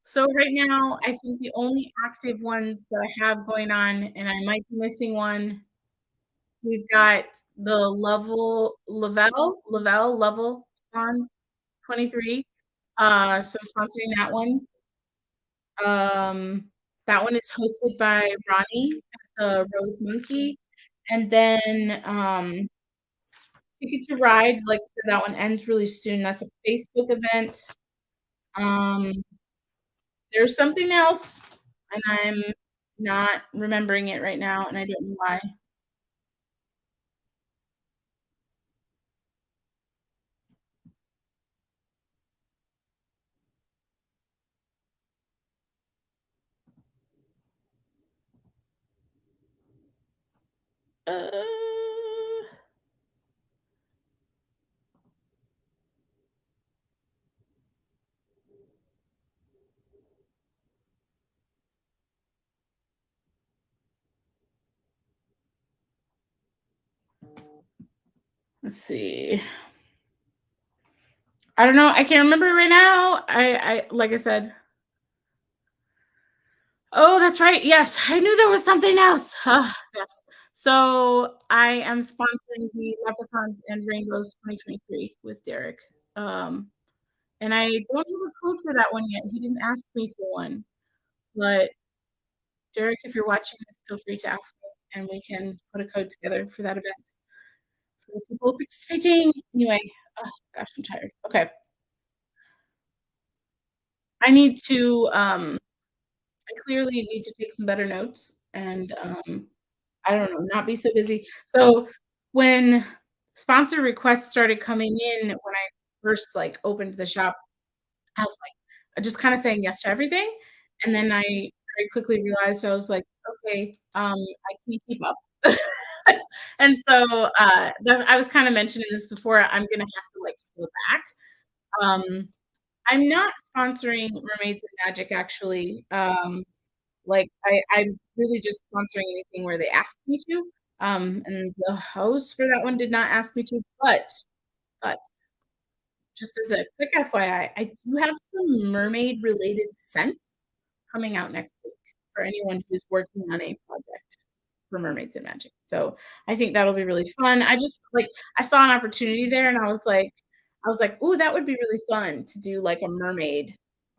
so right now, I think the only active ones that I have going on, and I might be missing one, we've got the Level on 23. So sponsoring that one. That one is hosted by Ronnie at the Rose Monkey. And then, Ticket to Ride, like I said, that one ends really soon. That's a Facebook event. Um, there's something else, and I'm not remembering it right now, and I don't know why. Uh, let's see. I don't know. I can't remember right now. I like I said. Oh, that's right. Yes, I knew there was something else. Yes. So I am sponsoring the Leprechauns and Rainbows 2023 with Derek. Um, and I don't have a code for that one yet. He didn't ask me for one. But Derek, if you're watching this, feel free to ask me and we can put a code together for that event for the people participating. Anyway, oh gosh, I'm tired. Okay. I need to I clearly need to take some better notes and I don't know, not be so busy. So when sponsor requests started coming in when I first like opened the shop, I was like just kind of saying yes to everything. And then I very quickly realized I was like, okay, I can't keep up. And so I was kind of mentioning this before. I'm gonna have to like scale back. Um, I'm not sponsoring Mermaids and Magic actually. Like I'm really just sponsoring anything where they ask me to. And the host for that one did not ask me to, but just as a quick FYI, I do have some mermaid related scents coming out next week for anyone who's working on a project for Mermaids and Magic. So I think that'll be really fun. I just like I saw an opportunity there and I was like, "Ooh, that would be really fun to do like a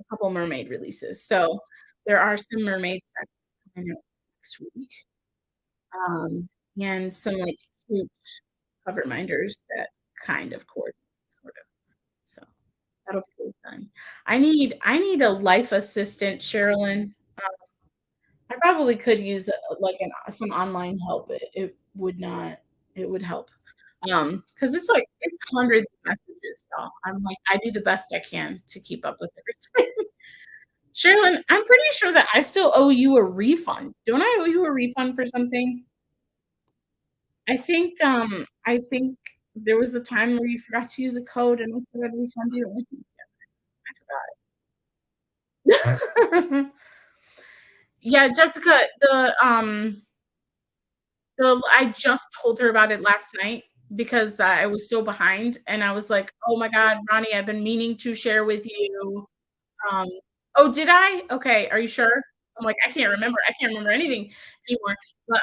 couple mermaid releases." So there are some mermaid scents coming out next week. Um, and some like cute cover minders that kind of coordinate sort of. So that'll be really fun. I need a life assistant, Sherilyn. I probably could use, like, some online help. It would not it would help. Because it's, like, it's hundreds of messages, y'all. I'm like, I do the best I can to keep up with everything. Sherilyn, I'm pretty sure that I still owe you a refund. Don't I owe you a refund for something? I think there was a time where you forgot to use a code and I still had to refund you. I forgot. Yeah, Jessica, I just told her about it last night because I was so behind, and I was like, "Oh my god, Ronnie, I've been meaning to share with you." Um Oh, did I? Okay, are you sure? I'm like, I can't remember anything anymore. But,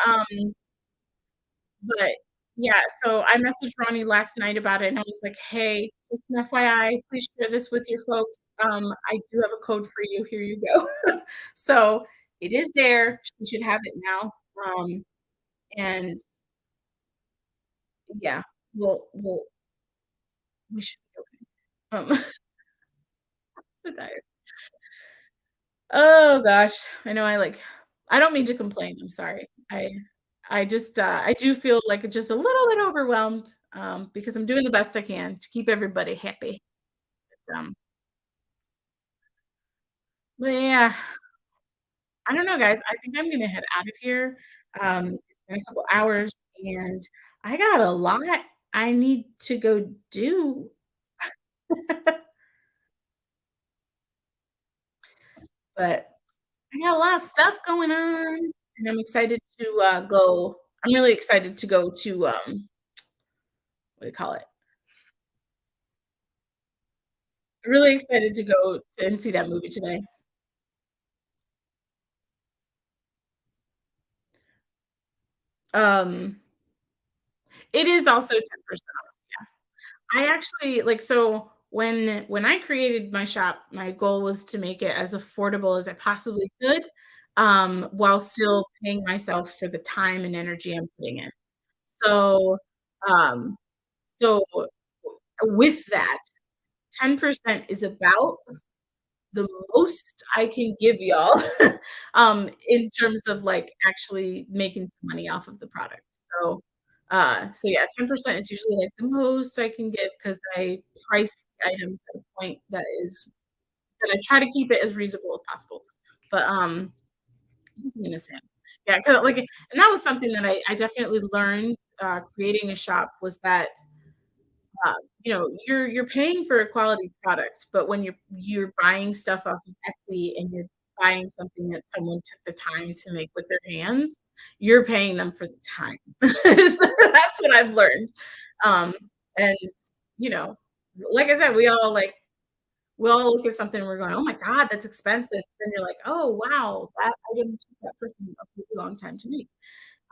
but yeah, so I messaged Ronnie last night about it, and I was like, "Hey, just an FYI, please share this with your folks. I do have a code for you. Here you go." So, it is there. She should have it now. Um, and yeah, we'll we should be okay. So tired. Oh gosh, I know I don't mean to complain, I'm sorry. I do feel like just a little bit overwhelmed, because I'm doing the best I can to keep everybody happy. But yeah, I don't know, guys. I think I'm gonna head out of here, in a couple hours, and I got a lot I need to go do. But I got a lot of stuff going on, and I'm excited to, go I'm really excited to go to, what do you call it? Really excited to go and see that movie today. Um, it is also 10% off, yeah. I actually like, so when I created my shop, my goal was to make it as affordable as I possibly could, while still paying myself for the time and energy I'm putting in. So, um, so with that, 10% is about the most I can give y'all, in terms of, like, actually making some money off of the product. So, yeah, 10% is usually, like, the most I can give because I price the items at a point that I try to keep it as reasonable as possible. But, what was I gonna say? Yeah, 'cause, like, and that was something that I definitely learned, creating a shop, was that uh, you're paying for a quality product, but when you're buying stuff off of Etsy and you're buying something that someone took the time to make with their hands, you're paying them for the time. So that's what I've learned. Um, and you know, like I said, we all look at something and we're going, "Oh my God, that's expensive." Then you're like, "Oh wow, that item took that person a really long time to make."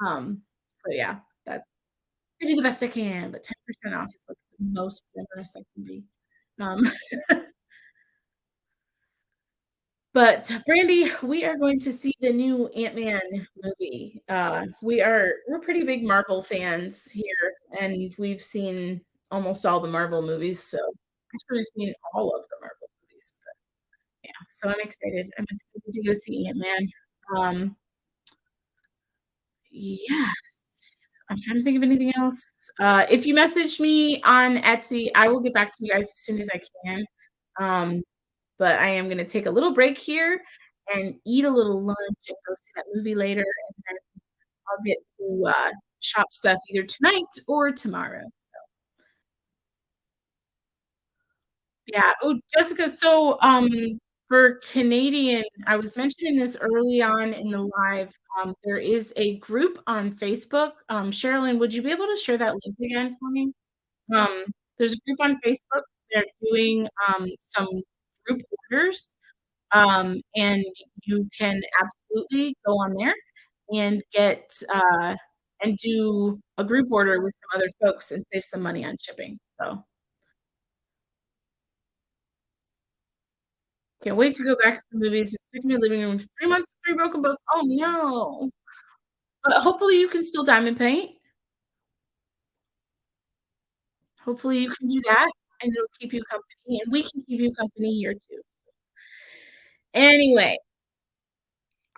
So yeah, that's I do the best I can, but 10% off is, like, the most generous I can be. Um, but Brandy, we are going to see the new Ant-Man movie. We're pretty big Marvel fans here, and we've seen almost all the Marvel movies, so actually we've seen all of the Marvel movies, but yeah, so I'm excited. I'm excited to go see Ant-Man. Um, yes. I'm trying to think of anything else. If you message me on Etsy, I will get back to you guys as soon as I can. Um, but I am gonna take a little break here and eat a little lunch and go see that movie later, and then I'll get to, shop stuff either tonight or tomorrow. Yeah. Oh, Jessica, so, for Canadian, I was mentioning this early on in the live, there is a group on Facebook. Sherilyn, would you be able to share that link again for me? Um, there's a group on Facebook. They're doing, some group orders, and you can absolutely go on there and and do a group order with some other folks and save some money on shipping. So, can't wait to go back to the movies. Been stuck in my living room for 3 months with 3 broken bones. Oh, no. But hopefully you can still diamond paint. Hopefully you can do that, and it'll keep you company, and we can keep you company here too. Anyway,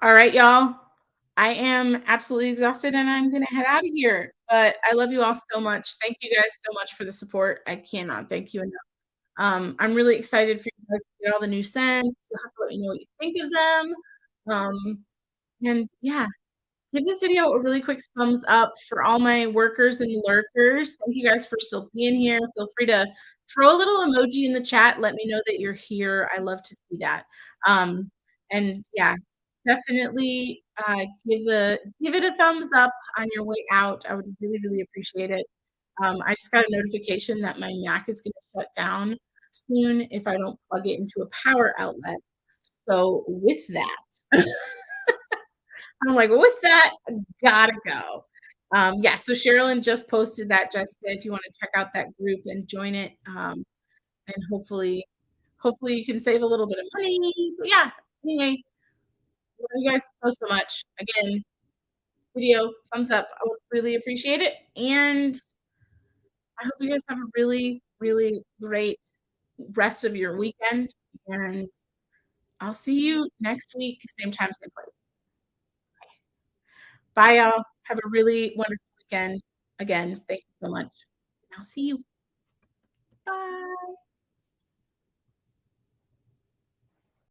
all right, y'all. I am absolutely exhausted, and I'm gonna head out of here, but I love you all so much. Thank you guys so much for the support. I cannot thank you enough. I'm really excited for you guys to get all the new scents. You'll have to let me know what you think of them. Um, and yeah, give this video a really quick thumbs up for all my workers and lurkers. Thank you guys for still being here. Feel free to throw a little emoji in the chat. Let me know that you're here. I love to see that. Um, and yeah, definitely give it a thumbs up on your way out. I would really, really appreciate it. I just got a notification that my Mac is going to shut down soon if I don't plug it into a power outlet. So with that, I'm like, with that, I gotta go. Yeah, so Sherilyn just posted that, Jessica, if you want to check out that group and join it. And hopefully you can save a little bit of money. But yeah, anyway, love you guys so much. Again, video, thumbs up. I would really appreciate it. And I hope you guys have a really, really great rest of your weekend. And I'll see you next week, same time, same place. Bye, y'all. Have a really wonderful weekend. Again, thank you so much. And I'll see you.